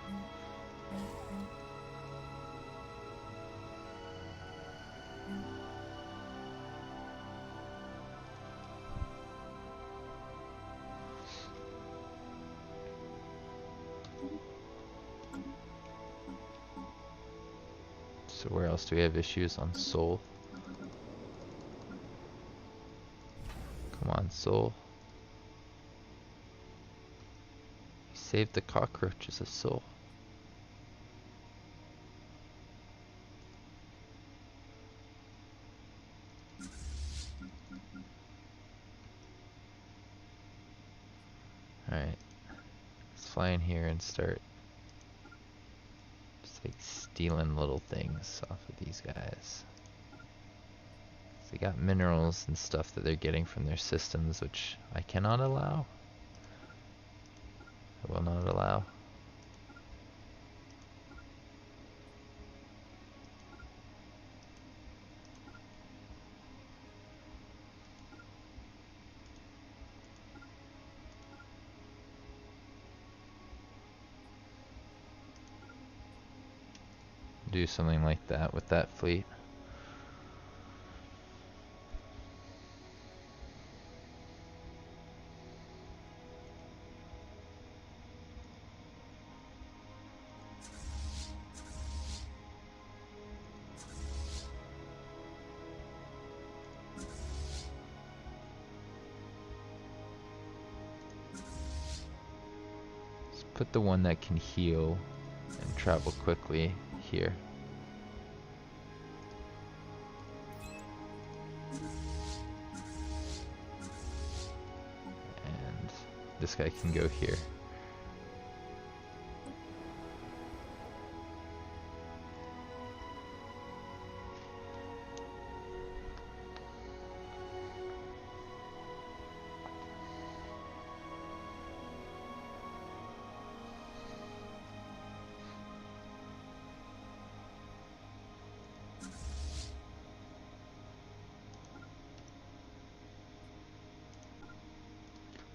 [SPEAKER 1] So where else do we have issues? On Sol? Come on, Sol. Save the cockroaches of Sol. Alright. Let's fly in here and start just like stealing little things off of these guys. They got minerals and stuff that they're getting from their systems, which I cannot allow. I will not allow. Do something like that with that fleet. Put the one that can heal and travel quickly here. And this guy can go here.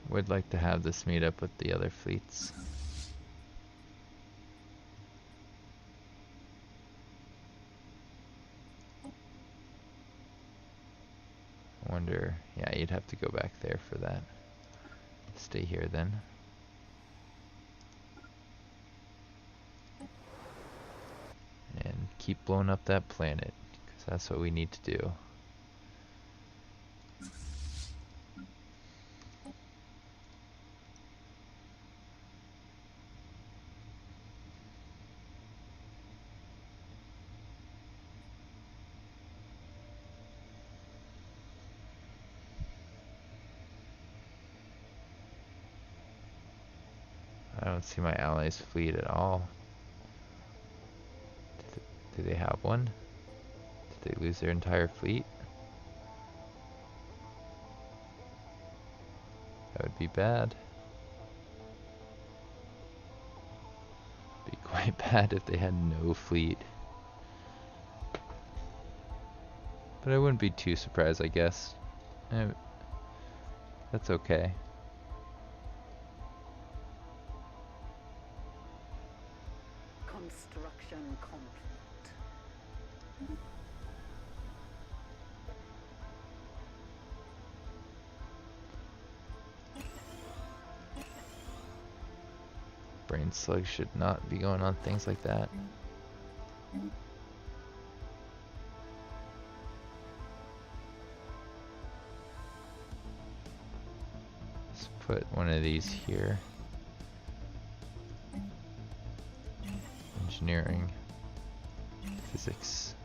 [SPEAKER 1] Would like to have this meet up with the other fleets. I wonder, yeah, you'd have to go back there for that. Stay here then. And keep blowing up that planet, because that's what we need to do. I don't see my allies' fleet at all. Do they have one? Did they lose their entire fleet? That would be bad. Be quite bad if they had no fleet. But I wouldn't be too surprised, I guess. That's okay.
[SPEAKER 2] Construction complete.
[SPEAKER 1] Brain slugs should not be going on things like that. Let's put one of these here. Engineering, physics.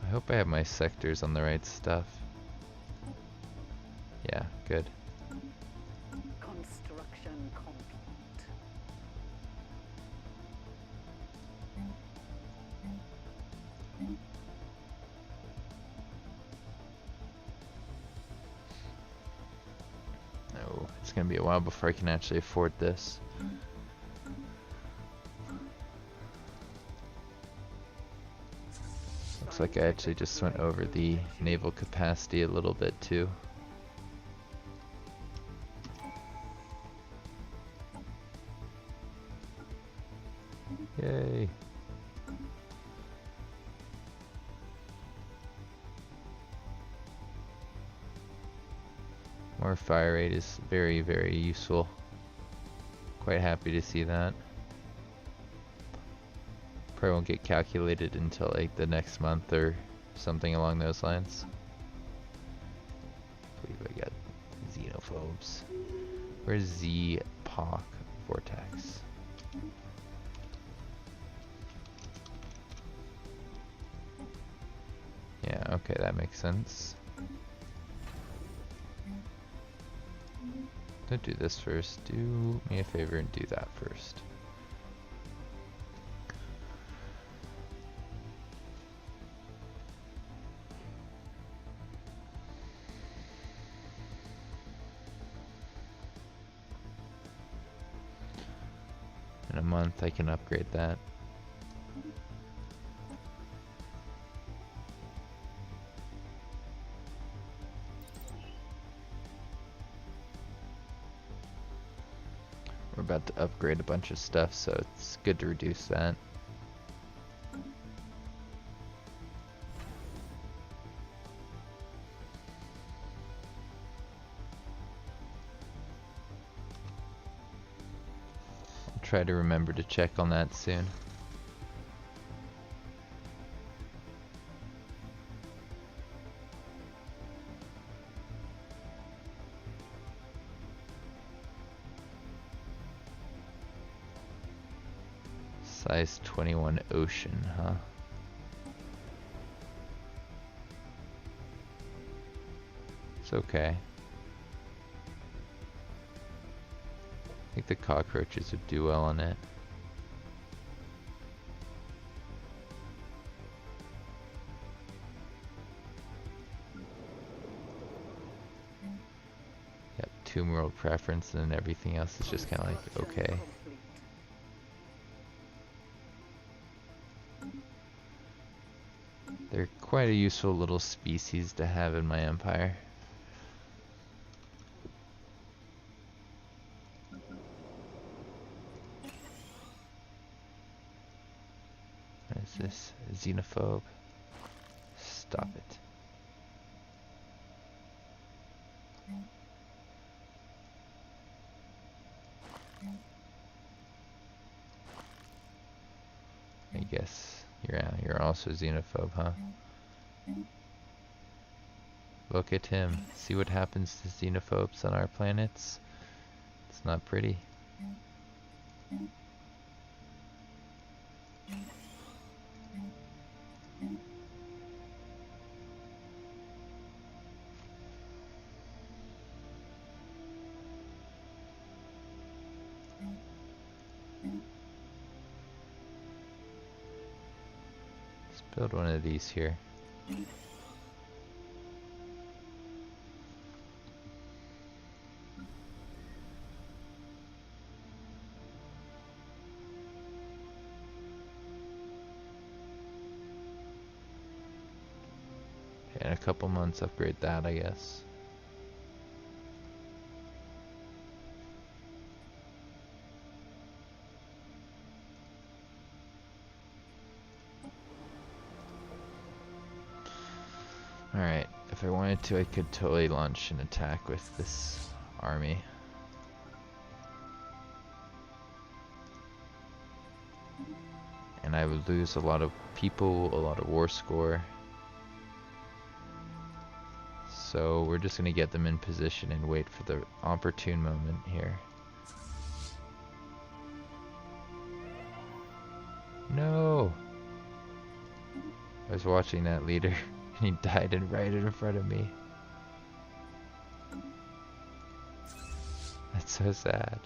[SPEAKER 1] I hope I have my sectors on the right stuff. Yeah, good.
[SPEAKER 2] Construction complete.
[SPEAKER 1] No, it's gonna be a while before I can actually afford this. Looks like I actually just went over the naval capacity a little bit too. Yay! More fire rate is very, very useful. Quite happy to see that. Probably won't get calculated until like the next month or something along those lines. I believe I got xenophobes. Where's Z-Poc Vortex? Yeah, okay, that makes sense. Don't do this first. Do me a favor and do that first. In a month I can upgrade that. We're about to upgrade a bunch of stuff, so it's good to reduce that. I'll try to remember to check on that soon. Size 21 ocean, huh? It's okay. I think the cockroaches would do well on it. Yep, tomb world preference, and then everything else is just kind of like, okay. They're quite a useful little species to have in my empire. What is this? A xenophobe? Stop it. I guess you're also xenophobe, huh? Look at him. See what happens to xenophobes on our planets? It's not pretty. Let's build one of these here. In a couple months, upgrade that, I guess. Alright, if I wanted to, I could totally launch an attack with this army. And I would lose a lot of people, a lot of war score. So we're just gonna get them in position and wait for the opportune moment here. No! I was watching that leader and he died right in front of me. That's so sad.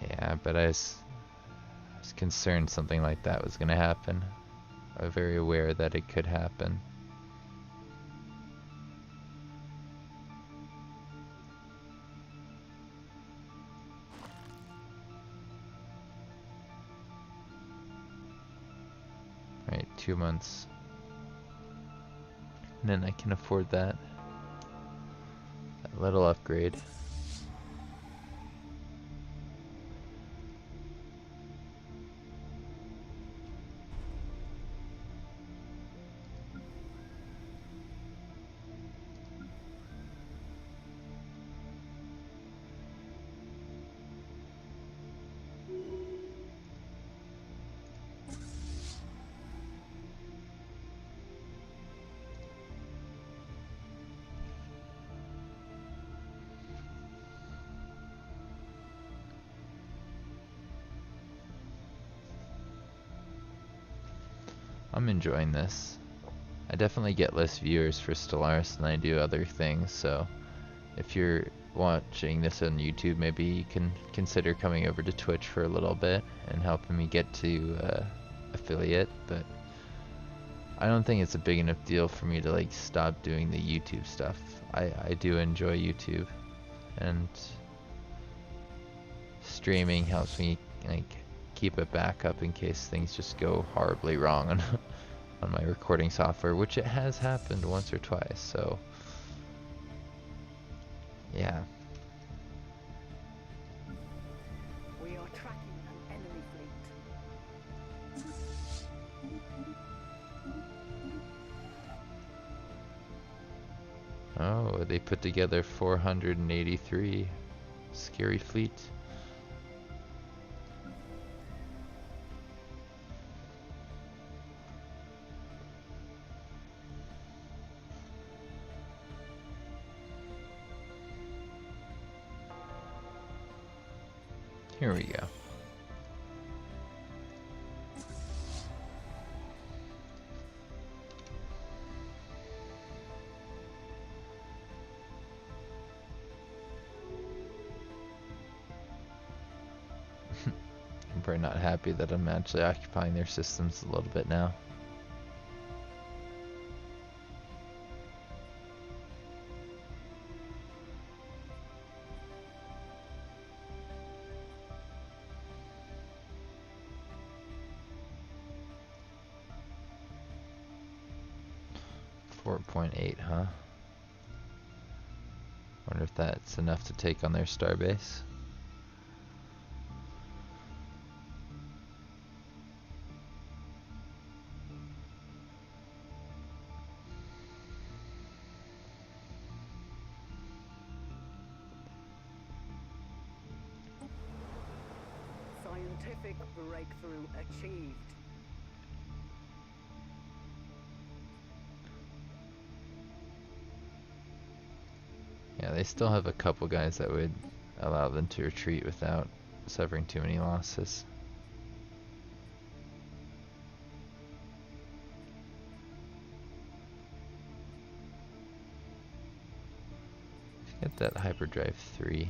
[SPEAKER 1] Yeah, but I was concerned something like that was going to happen. I was very aware that it could happen. Right, 2 months. And then I can afford that little upgrade. I'm enjoying this. I definitely get less viewers for Stellaris than I do other things, so if you're watching this on YouTube, maybe you can consider coming over to Twitch for a little bit and helping me get to affiliate, but I don't think it's a big enough deal for me to like stop doing the YouTube stuff. I do enjoy YouTube, and streaming helps me like keep it back up in case things just go horribly wrong on on my recording software, which it has happened once or twice, so yeah.
[SPEAKER 2] We are tracking an enemy fleet.
[SPEAKER 1] Oh, they put together 483. Scary fleet. Here we go. I'm probably not happy that I'm actually occupying their systems a little bit now. .8, huh? Wonder if that's enough to take on their starbase.
[SPEAKER 2] Scientific breakthrough achieved.
[SPEAKER 1] Yeah, they still have a couple guys that would allow them to retreat without suffering too many losses. Let's get that hyperdrive 3.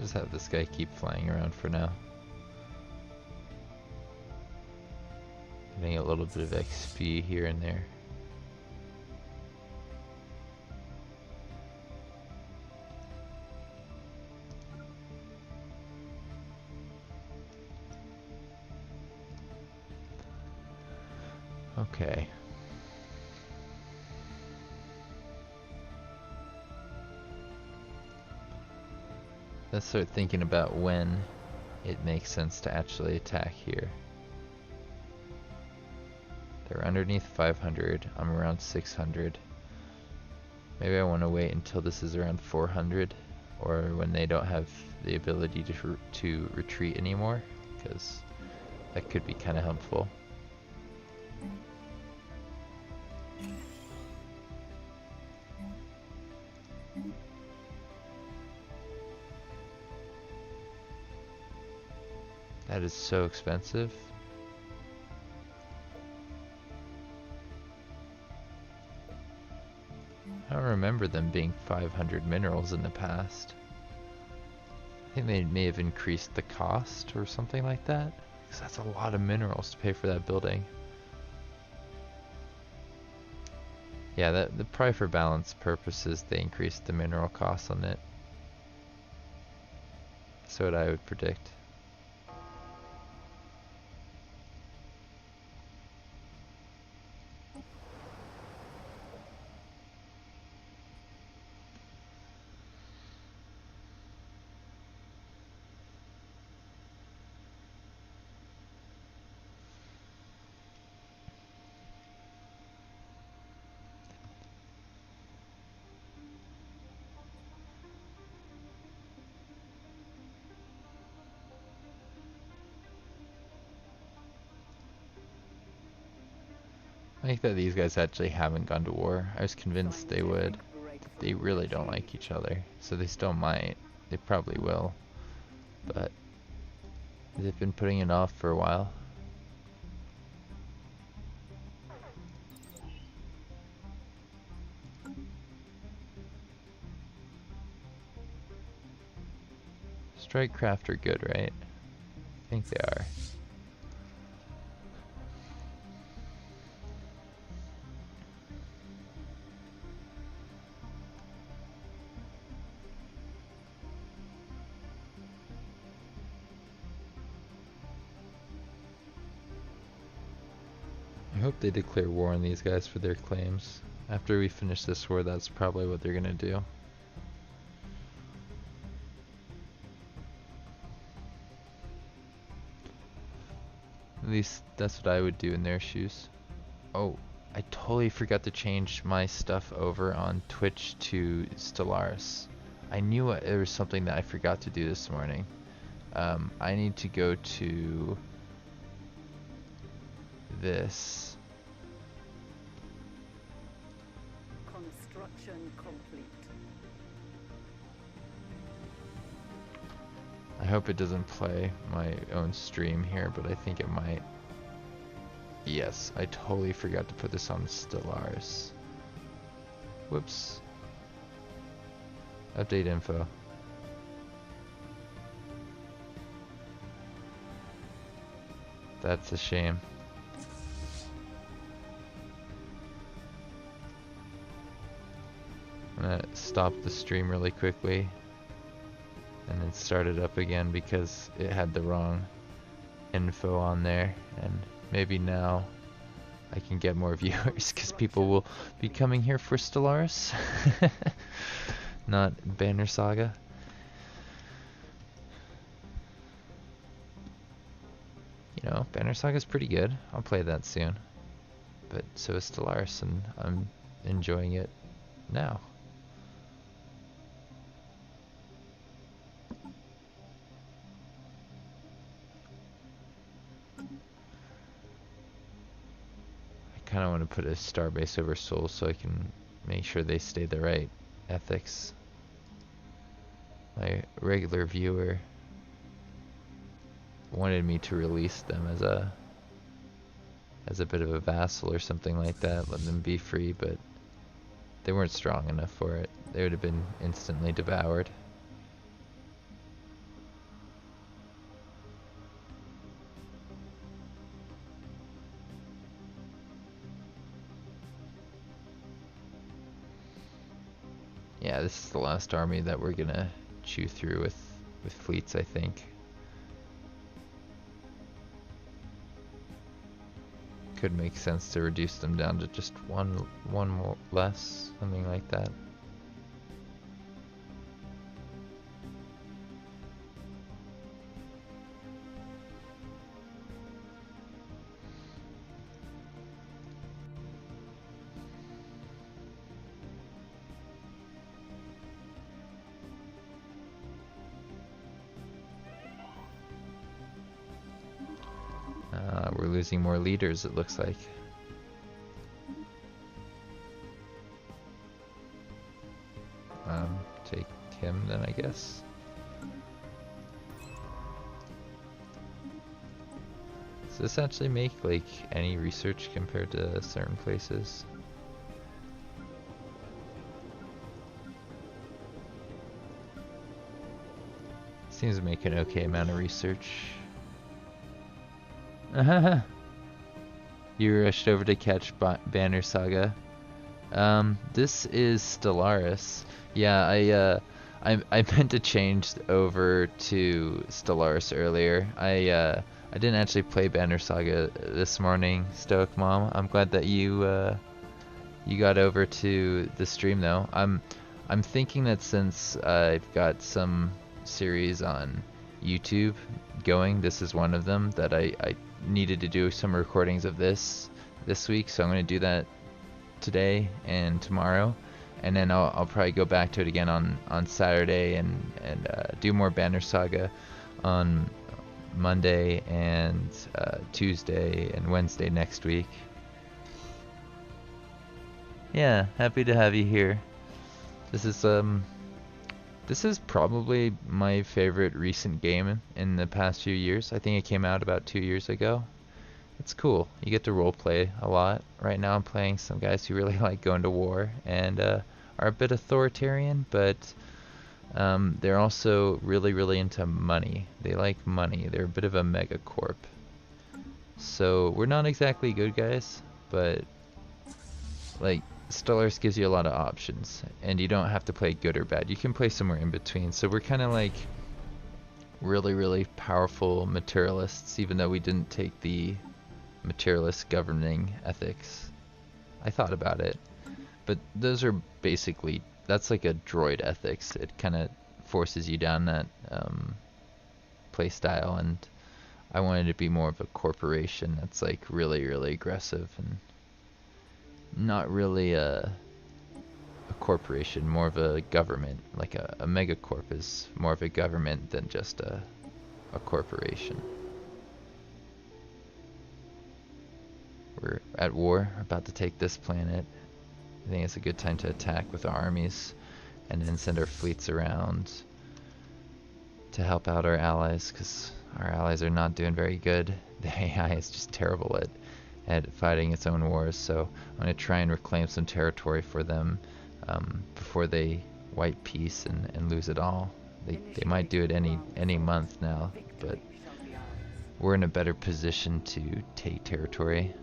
[SPEAKER 1] Just have this guy keep flying around for now. Getting a little bit of XP here and there. Okay. let's start thinking about when it makes sense to actually attack here. They're underneath 500. I'm around 600. Maybe I want to wait until this is around 400, or when they don't have the ability to retreat anymore, because that could be kind of helpful. That is so expensive. I don't remember them being 500 minerals in the past. I think they may have increased the cost or something like that, because that's a lot of minerals to pay for that building. Yeah, probably for balance purposes they increased the mineral cost on it. That's what I would predict. I think that these guys actually haven't gone to war. I was convinced they would. They really don't like each other, so they still might. They probably will. But they've been putting it off for a while. Strike craft are good, right? I think they are. I hope they declare war on these guys for their claims. After we finish this war, that's probably what they're gonna do. At least that's what I would do in their shoes. Oh, I totally forgot to change my stuff over on Twitch to Stellaris. I knew there was something that I forgot to do this morning. I need to go to this.
[SPEAKER 2] Construction complete.
[SPEAKER 1] I hope it doesn't play my own stream here, but I think it might. Yes, I totally forgot to put this on Stellaris. Whoops. Update info. That's a shame. I'm gonna stop the stream really quickly and then start it up again because it had the wrong info on there, and maybe now I can get more viewers because people will be coming here for Stellaris, not Banner Saga. You know, Banner Saga's pretty good. I'll play that soon. But so is Stellaris, and I'm enjoying it now. I kind of want to put a starbase over Sol so I can make sure they stay the right ethics. My regular viewer wanted me to release them as a bit of a vassal or something like that, let them be free, but they weren't strong enough for it. They would have been instantly devoured. Yeah, this is the last army that we're gonna chew through with fleets, I think. Could make sense to reduce them down to just one more less, something like that. We're losing more leaders, it looks like. Take him then, I guess. Does this actually make like any research compared to certain places? Seems to make an okay amount of research. You rushed over to catch Banner Saga. This is Stellaris. Yeah, I meant to change over to Stellaris earlier. I didn't actually play Banner Saga this morning, Stoic Mom. I'm glad that you got over to the stream though. I'm thinking that since I've got some series on YouTube going, this is one of them that I needed to do some recordings of this week, so I'm going to do that today and tomorrow, and then I'll probably go back to it again on Saturday and do more Banner Saga on Monday and Tuesday and Wednesday next week. Yeah, happy to have you here. This is probably my favorite recent game in the past few years. I think it came out about 2 years ago. It's cool. You get to roleplay a lot. Right now I'm playing some guys who really like going to war and are a bit authoritarian, but they're also really into money. They like money. They're a bit of a MegaCorp. So we're not exactly good guys, but like Stellaris gives you a lot of options, and you don't have to play good or bad. You can play somewhere in between. So we're kind of like really powerful materialists, even though we didn't take the materialist governing ethics. I thought about it, but those are basically, that's like a droid ethics. It kind of forces you down that play style, and I wanted to be more of a corporation that's like really aggressive and not really a corporation, more of a government. Like a megacorp is more of a government than just a corporation. We're at war, about to take this planet. I think it's a good time to attack with our armies and then send our fleets around to help out our allies, because our allies are not doing very good. The AI is just terrible at fighting its own wars, so I'm going to try and reclaim some territory for them before they wipe peace and lose it all. They might do it any month now, but we're in a better position to take territory.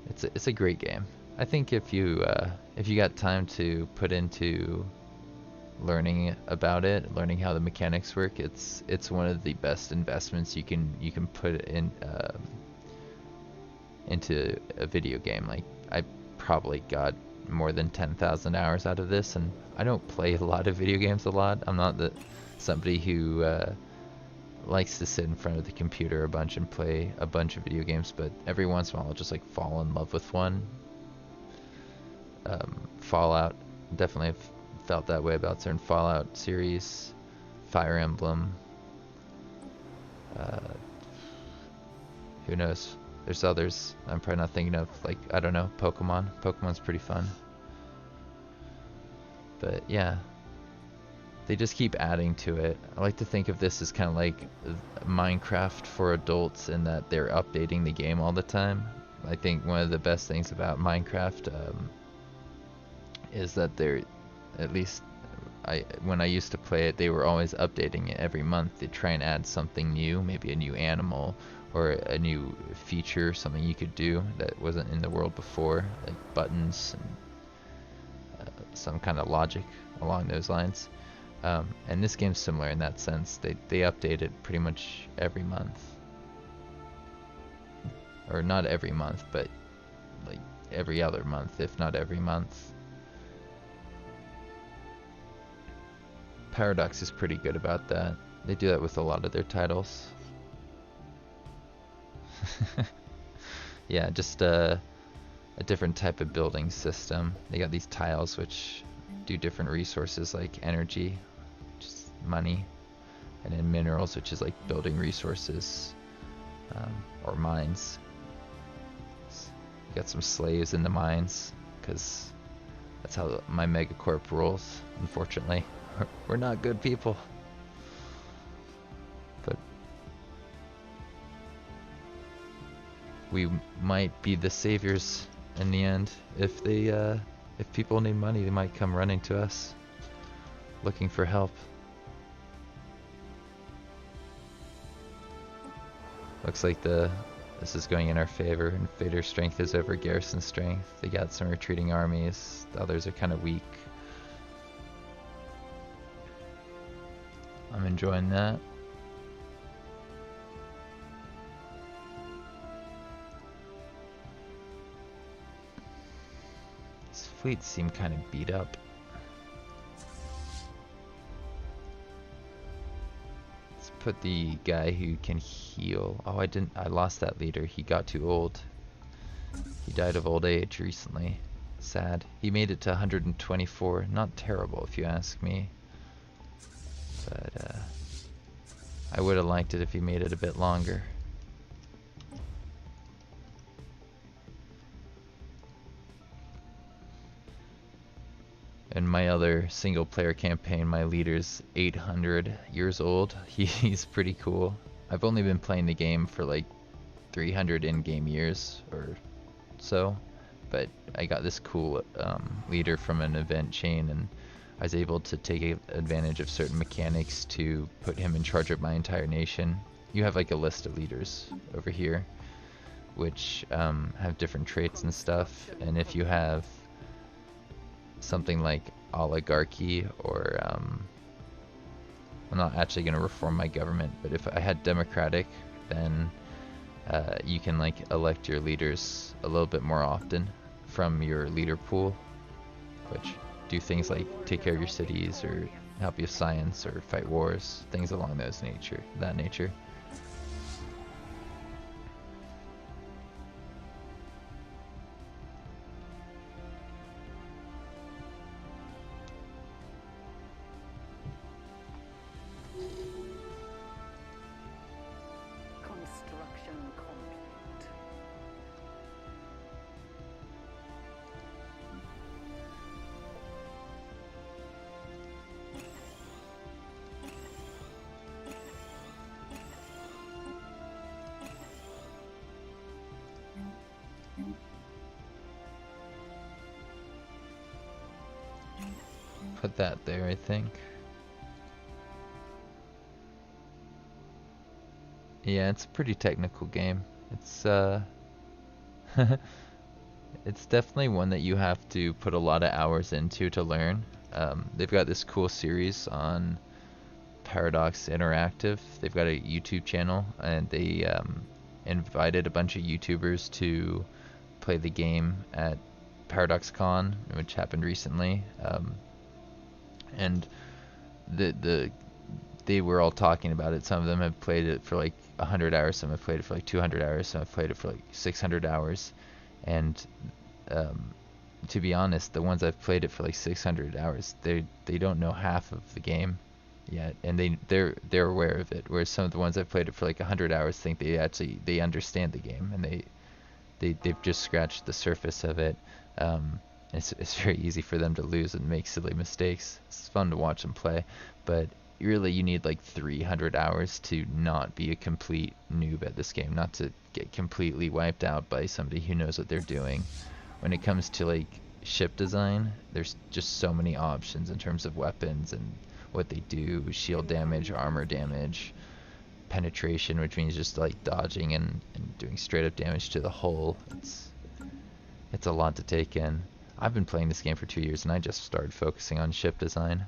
[SPEAKER 1] It's a great game. I think if you got time to put into learning about it, learning how the mechanics work, it's one of the best investments you can put in into a video game. Like, I probably got more than 10,000 hours out of this, and I don't play a lot of video games a lot. I'm not somebody who likes to sit in front of the computer a bunch and play a bunch of video games, but every once in a while I'll just like fall in love with one. Fallout, definitely have felt that way about certain Fallout series, Fire Emblem, who knows, there's others I'm probably not thinking of, like, I don't know, Pokemon's pretty fun. But yeah, they just keep adding to it. I like to think of this as kind of like Minecraft for adults, in that they're updating the game all the time. I think one of the best things about Minecraft is that they're, at least when I used to play it, they were always updating it every month. They try and add something new, maybe a new animal or a new feature, something you could do that wasn't in the world before, like buttons and some kind of logic along those lines. And this game's similar in that sense. They update it pretty much every month, or not every month, but like every other month, if not every month. Paradox is pretty good about that. They do that with a lot of their titles. Yeah, just a different type of building system. They got these tiles which do different resources like energy, just money, and in minerals, which is like building resources or mines. You got some slaves in the mines, because that's how my MegaCorp rolls. Unfortunately, we're not good people. But we might be the saviors in the end. If people need money, they might come running to us, looking for help. Looks like this is going in our favor. Invader strength is over garrison strength. They got some retreating armies. The others are kind of weak. I'm enjoying that. These fleets seem kind of beat up. Put the guy who can heal. Oh, I lost that leader. He got too old. He died of old age recently. Sad. He made it to 124. Not terrible if you ask me. But I would have liked it if he made it a bit longer. In my other single player campaign, my leader's 800 years old. He's pretty cool. I've only been playing the game for like 300 in-game years or so, but I got this cool leader from an event chain, and I was able to take advantage of certain mechanics to put him in charge of my entire nation. You have like a list of leaders over here, which have different traits and stuff, and if you have something like oligarchy, or I'm not actually going to reform my government, but if I had democratic, then you can like elect your leaders a little bit more often from your leader pool, which do things like take care of your cities or help you with science or fight wars, things along that nature. Put that there, I think. Yeah, it's a pretty technical game. It's it's definitely one that you have to put a lot of hours into to learn. They've got this cool series on Paradox Interactive. They've got a YouTube channel, and they invited a bunch of YouTubers to play the game at ParadoxCon, which happened recently. And they were all talking about it. Some of them have played it for like 100 hours, some have played it for like 200 hours, some have played it for like 600 hours. And to be honest, the ones I've played it for like 600 hours, they don't know half of the game yet, and they're aware of it. Whereas some of the ones I've played it for like 100 hours think they understand the game, and they've just scratched the surface of it. It's very easy for them to lose and make silly mistakes. It's fun to watch them play, but really you need like 300 hours to not be a complete noob at this game, not to get completely wiped out by somebody who knows what they're doing. When it comes to like ship design, there's just so many options in terms of weapons and what they do: shield damage, armor damage, penetration, which means just like dodging and doing straight up damage to the hull. It's a lot to take in. I've been playing this game for 2 years, and I just started focusing on ship design.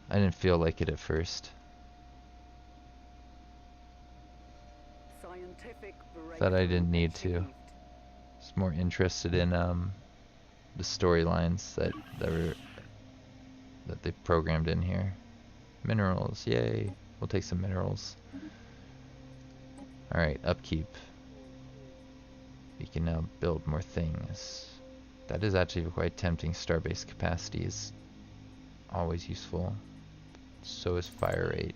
[SPEAKER 1] I didn't feel like it at first. Thought I didn't need to. I was more interested in the storylines that they programmed in here. Minerals, yay! We'll take some minerals. All right, upkeep. We can now build more things. That is actually quite tempting. Starbase capacity is always useful. So is fire rate.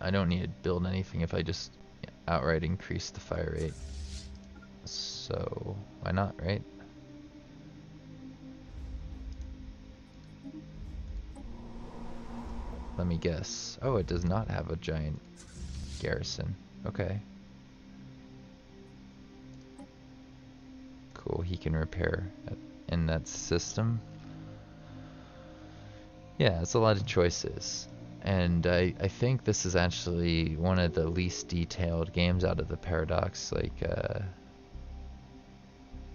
[SPEAKER 1] I don't need to build anything if I just outright increase the fire rate. So why not, right? Let me guess. Oh, it does not have a giant garrison. Okay. Cool, he can repair in that system. Yeah, it's a lot of choices. And I think this is actually one of the least detailed games out of the Paradox, like,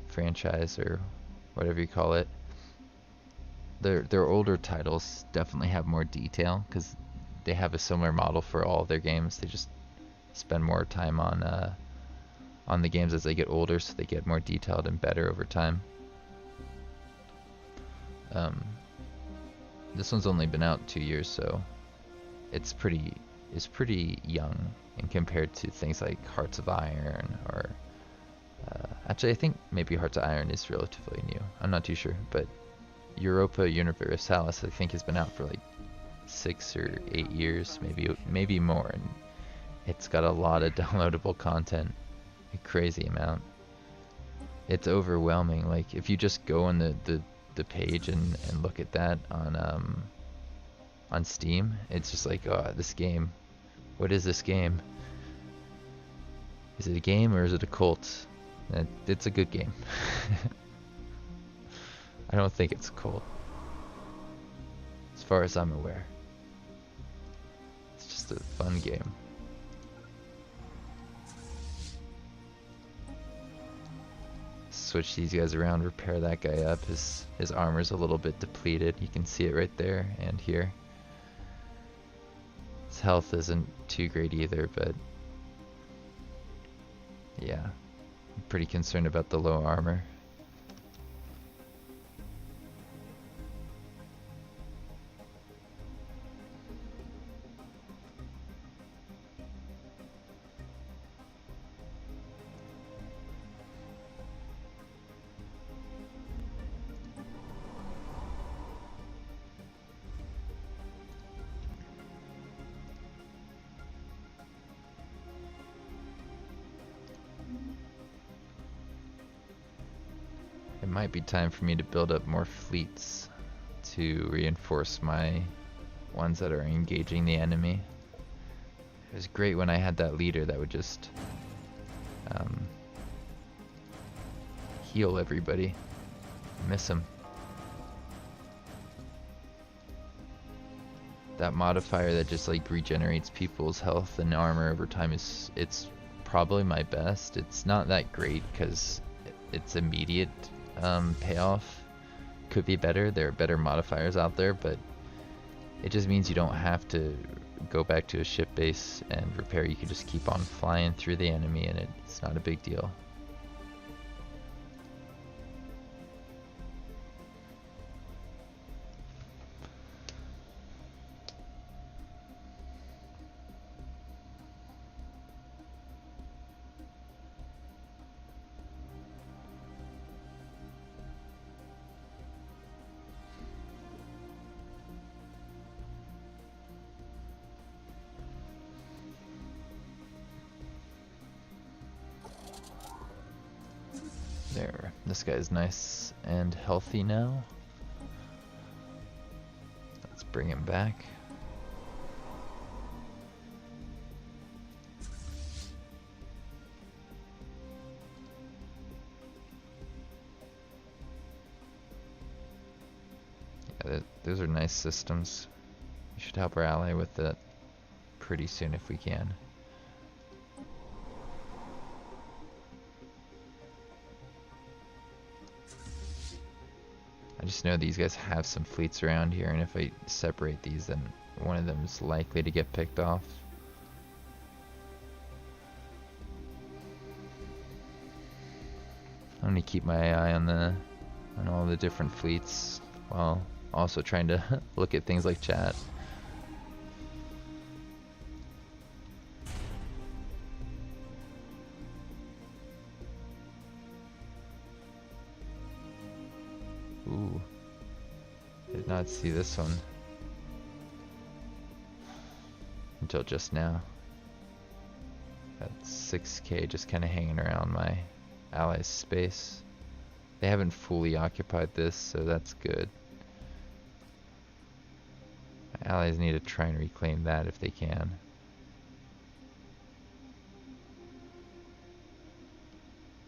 [SPEAKER 1] franchise or whatever you call it. Their older titles definitely have more detail because they have a similar model for all their games. They just spend more time on the games as they get older, so they get more detailed and better over time. This one's only been out 2 years, so it's pretty young and compared to things like Hearts of Iron or actually I think maybe Hearts of Iron is relatively new. I'm not too sure, but Europa Universalis I think has been out for like 6 or 8 years, maybe more, and it's got a lot of downloadable content, a crazy amount. It's overwhelming. Like if you just go on the page and look at that on Steam, it's just like, oh, this game. What is this game? Is it a game or is it a cult? It's a good game. I don't think it's a cult, as far as I'm aware. It's just a fun game. Switch these guys around, repair that guy up. His armor's a little bit depleted. You can see it right there and here. His health isn't too great either, but yeah, I'm pretty concerned about the low armor. It might be time for me to build up more fleets to reinforce my ones that are engaging the enemy. It was great when I had that leader that would just heal everybody. I miss him. That modifier that just like regenerates people's health and armor over time it's probably my best. It's not that great because it's immediate payoff. Could be better. There are better modifiers out there, but it just means you don't have to go back to a ship base and repair. You can just keep on flying through the enemy and it's not a big deal. There, this guy's nice and healthy now. Let's bring him back. Yeah, those are nice systems. We should help our ally with that pretty soon if we can. I just know these guys have some fleets around here, and if I separate these, then one of them is likely to get picked off. I'm gonna keep my eye on all the different fleets while also trying to look at things like chat. Ooh. Did not see this one until just now. Got 6k just kind of hanging around my allies' space. They haven't fully occupied this, so that's good. My allies need to try and reclaim that if they can.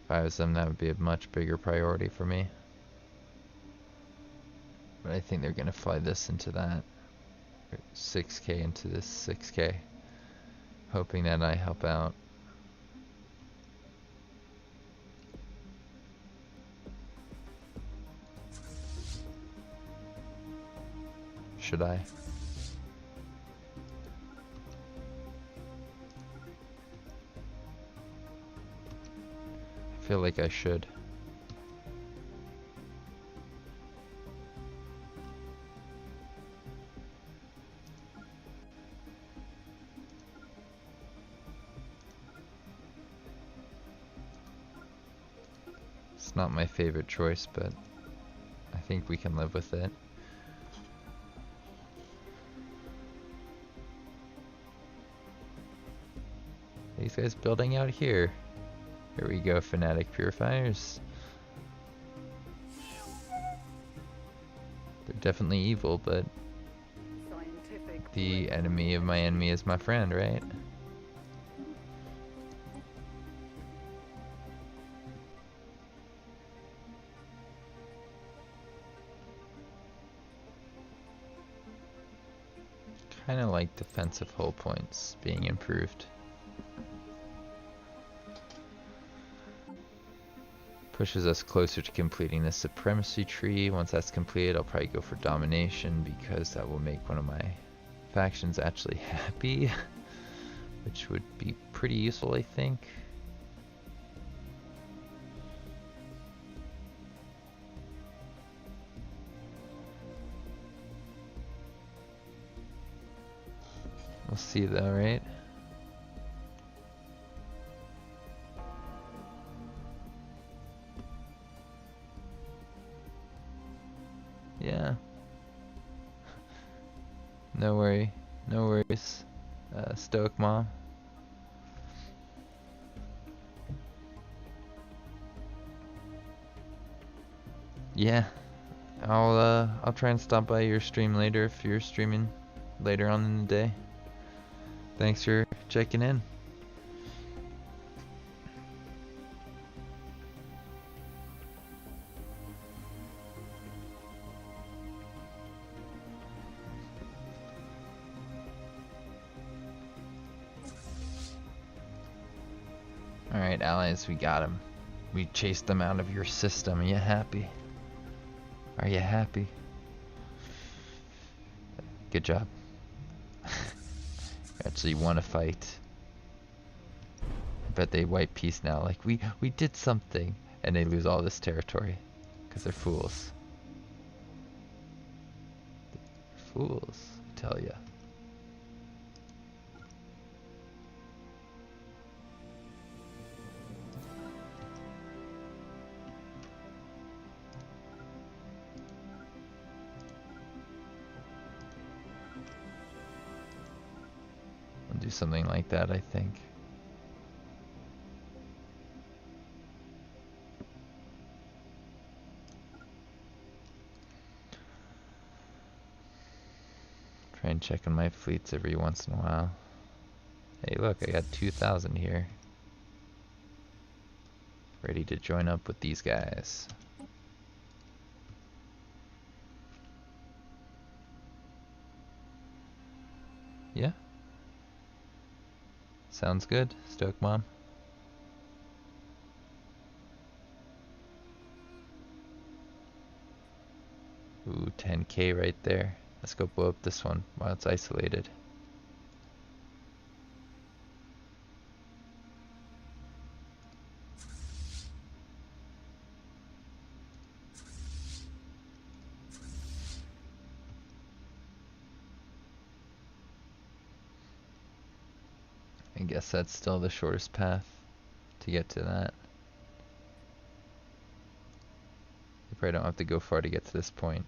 [SPEAKER 1] If I was them, that would be a much bigger priority for me. But I think they're going to fly this into that. 6k into this 6k. Hoping that I help out. Should I? I feel like I should. It's not my favorite choice, but I think we can live with it. These guys building out here. Here we go, fanatic purifiers. They're definitely evil, but the enemy of my enemy is my friend, right? Kinda like defensive hull points being improved. Pushes us closer to completing the supremacy tree. Once that's completed, I'll probably go for domination because that will make one of my factions actually happy, which would be pretty useful, I think. We'll see though, right? Yeah. No worries. Stoic Mom. Yeah. I'll try and stop by your stream later if you're streaming later on in the day. Thanks for checking in. Alright, allies, we got him. We chased them out of your system. Are you happy? Are you happy? Good job. Actually won a fight. I bet they wipe peace now. Like, we did something. And they lose all this territory. Because they're fools. Fools, I tell ya. Do something like that, I think. Try and check on my fleets every once in a while. Hey, look, I got 2,000 here. Ready to join up with these guys. Yeah? Sounds good, Stoke Mom. Ooh, 10k right there. Let's go blow up this one while it's isolated. I guess that's still the shortest path to get to that. You probably don't have to go far to get to this point.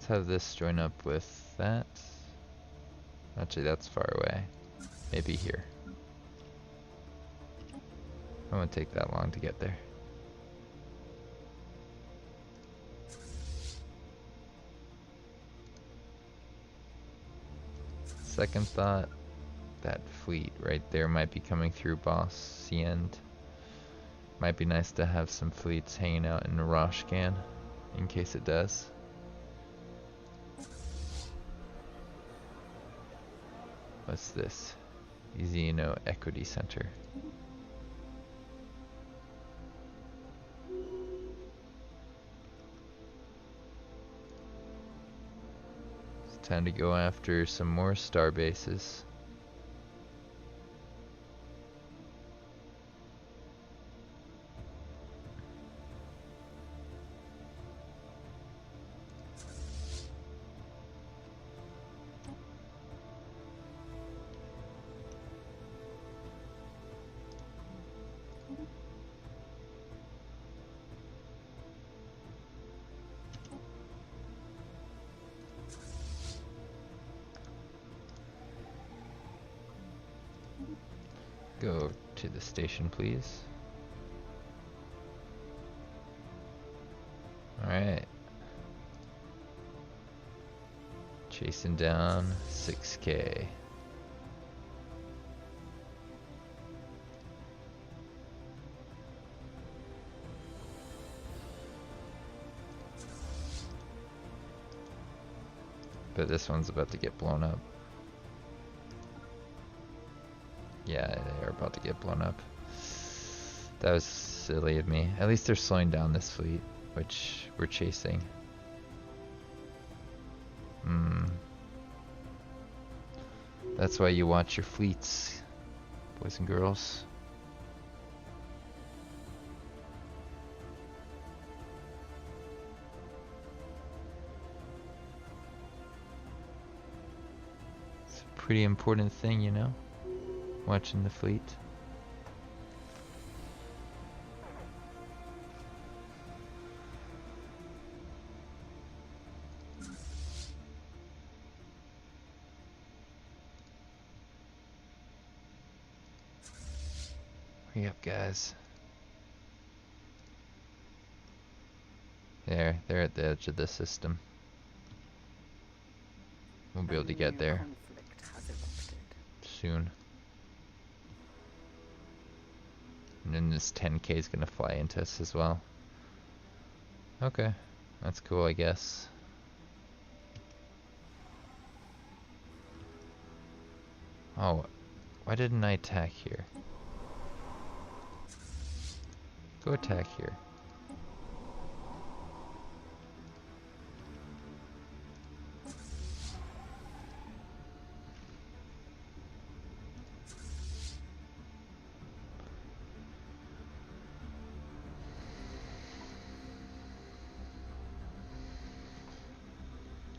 [SPEAKER 1] have this join up with that. Actually, that's far away. Maybe here. It won't take that long to get there. Second thought, that fleet right there might be coming through Boss Sea End. Might be nice to have some fleets hanging out in Roshgan in case it does. What's this? Xeno Equity Center. It's time to go after some more star bases. Go to the station, please. Alright. Chasing down 6K. But this one's about to get blown up. Yeah, they are about to get blown up. That was silly of me. At least they're slowing down this fleet, which we're chasing. That's why you watch your fleets, boys and girls. It's a pretty important thing, you know? Watching the fleet. Hurry up, guys. They're at the edge of the system. We'll be able to get there soon. And then this 10K is gonna fly into us as well. Okay, that's cool, I guess. Oh, why didn't I attack here? Go attack here.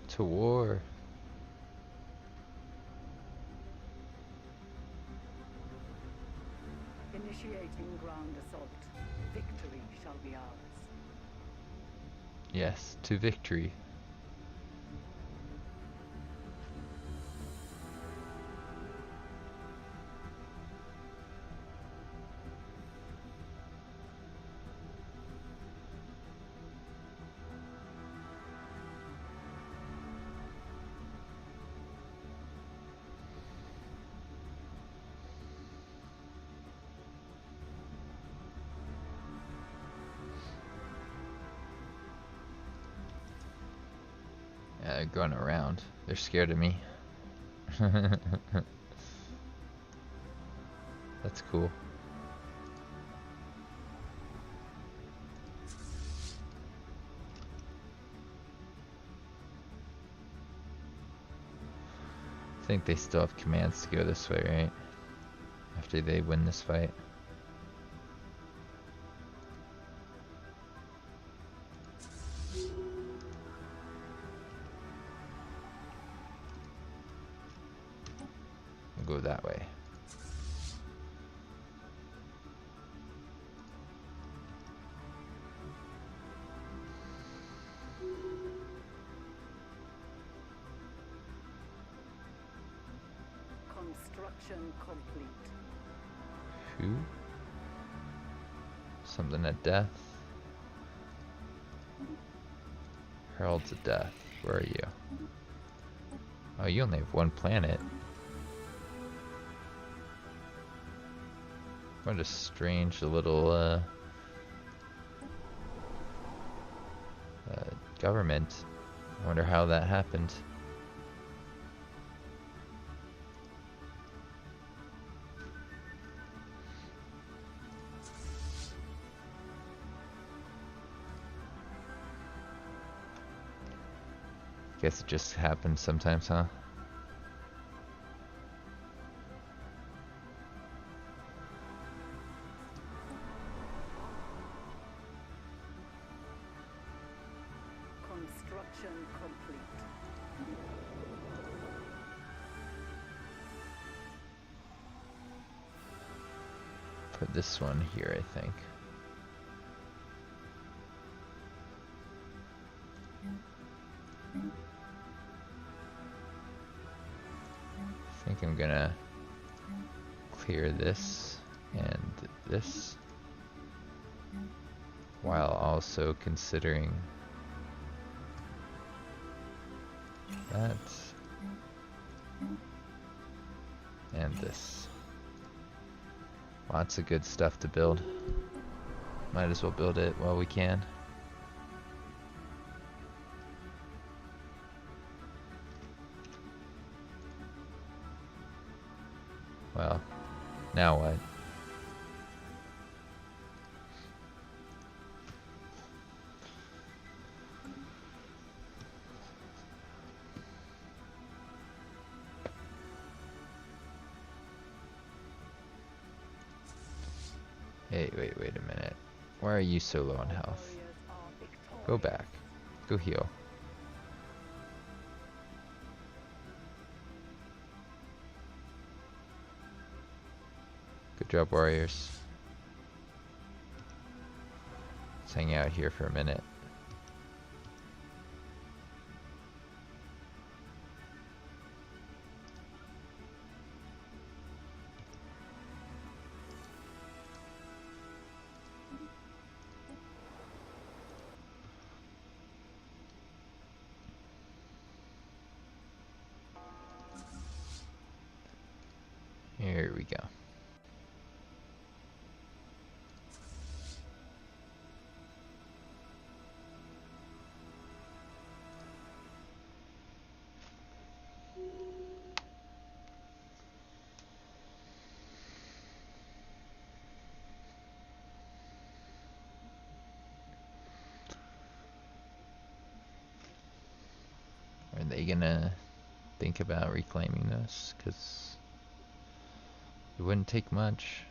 [SPEAKER 1] To war.
[SPEAKER 2] Initiating ground assault. Victory shall be ours.
[SPEAKER 1] Yes, to victory. Yeah, they're going around. They're scared of me. That's cool. I think they still have commands to go this way, right? After they win this fight. We'll go that way.
[SPEAKER 2] Construction complete.
[SPEAKER 1] Who? Something at death. Heralds of Death. Where are you? Oh, you only have one planet. What a strange little government. I wonder how that happened. Guess it just happens sometimes, huh?
[SPEAKER 2] Construction complete.
[SPEAKER 1] Put this one here, I think. I think I'm gonna clear this and this, while also considering that and this. Lots of good stuff to build. Might as well build it while we can. Well, now what? Hey, wait a minute. Why are you so low on health? Go back. Go heal. Good job, warriors. Let's hang out here for a minute. Here we go. Are they gonna think about reclaiming this? Because it wouldn't take much.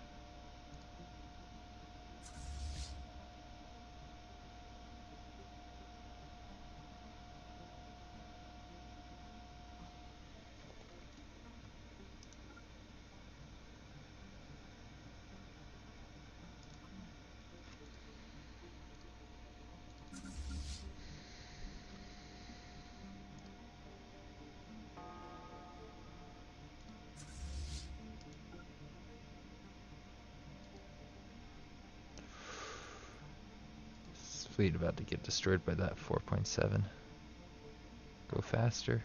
[SPEAKER 1] Fleet about to get destroyed by that 4.7. Go faster.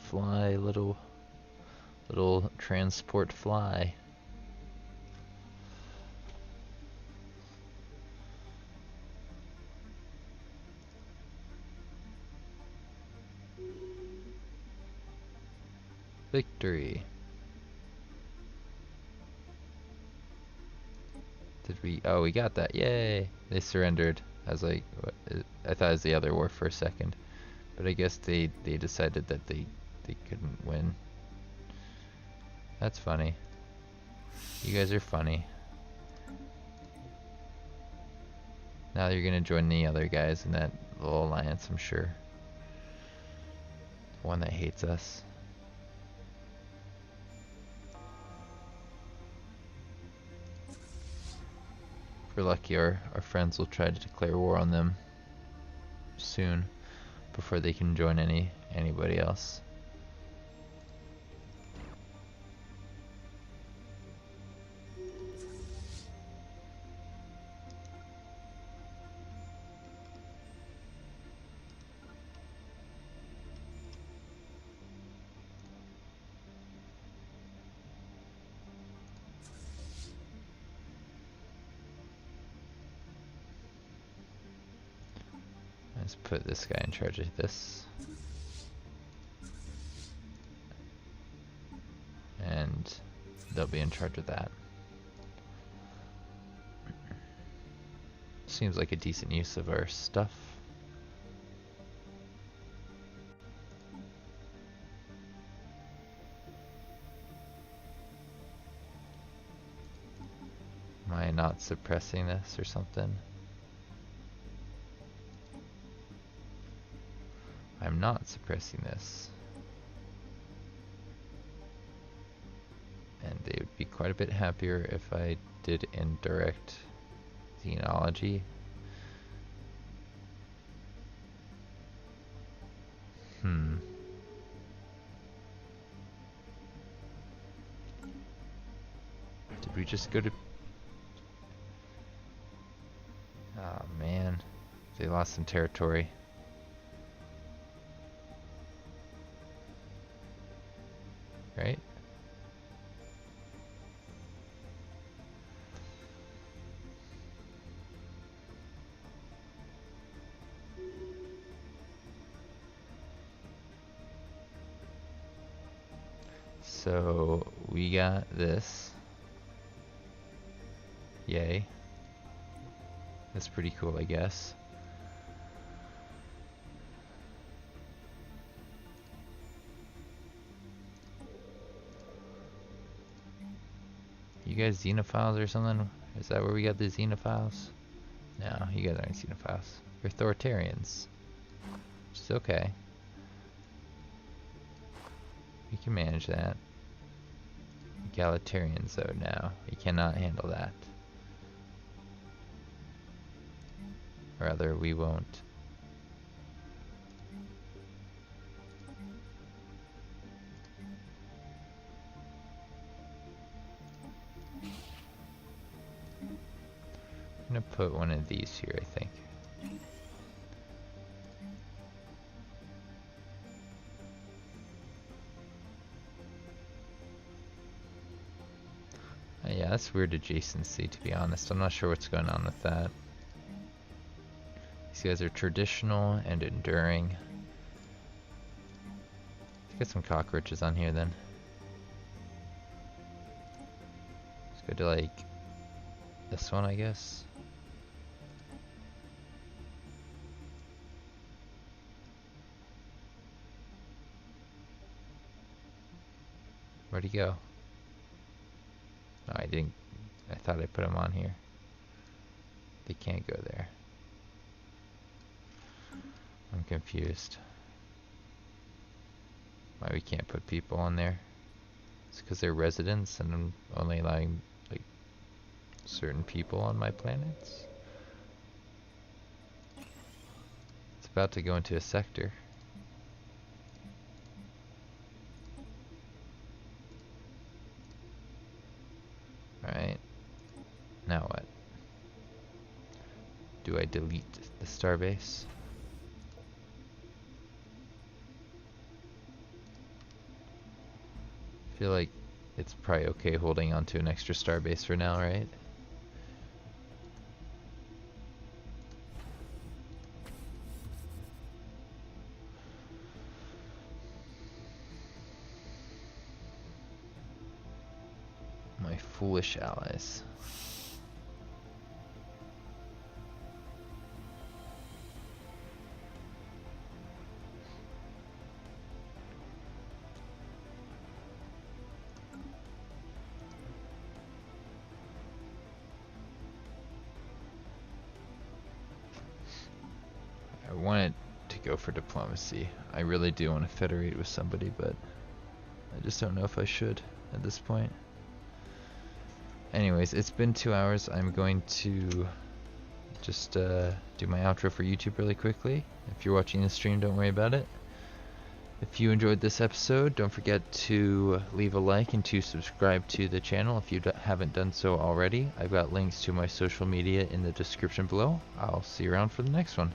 [SPEAKER 1] Fly, little transport fly. Victory. Did we? Oh, we got that. Yay! They surrendered. I was like, I thought it was the other war for a second, but I guess they decided that they couldn't win. That's funny. You guys are funny. Now you're gonna join the other guys in that little alliance, I'm sure. The one that hates us. we're lucky, our friends will try to declare war on them soon before they can join anybody else. Let's put this guy in charge of this. And they'll be in charge of that. Seems like a decent use of our stuff. Am I not suppressing this or something? I'm not suppressing this. And they would be quite a bit happier if I did indirect xenology. Did we just go to... Oh man, they lost some territory. Right? So we got this. Yay. That's pretty cool, I guess. You guys xenophiles or something? Is that where we got the xenophiles? No, you guys aren't xenophiles. You're authoritarians. Which is okay. We can manage that. Egalitarians though, no. We cannot handle that. Rather, we won't. I'm gonna put one of these here, I think. Yeah, that's weird adjacency, to be honest. I'm not sure what's going on with that. These guys are traditional and enduring. Let's get some cockroaches on here then. Let's go to like this one, I guess. Where'd he go? No, I didn't. I thought I put him on here. They can't go there. I'm confused. Why we can't put people on there? It's because they're residents and I'm only allowing like certain people on my planets. It's about to go into a sector. Alright. Now what? Do I delete the starbase? I feel like it's probably okay holding on to an extra starbase for now, right? My foolish allies. I wanted to go for diplomacy. I really do want to federate with somebody, but I just don't know if I should at this point. anyways, it's been 2 hours. I'm going to just do my outro for YouTube really quickly. If you're watching the stream, don't worry about it. If you enjoyed this episode, don't forget to leave a like and to subscribe to the channel if you haven't done so already. I've got links to my social media in the description below. I'll see you around for the next one.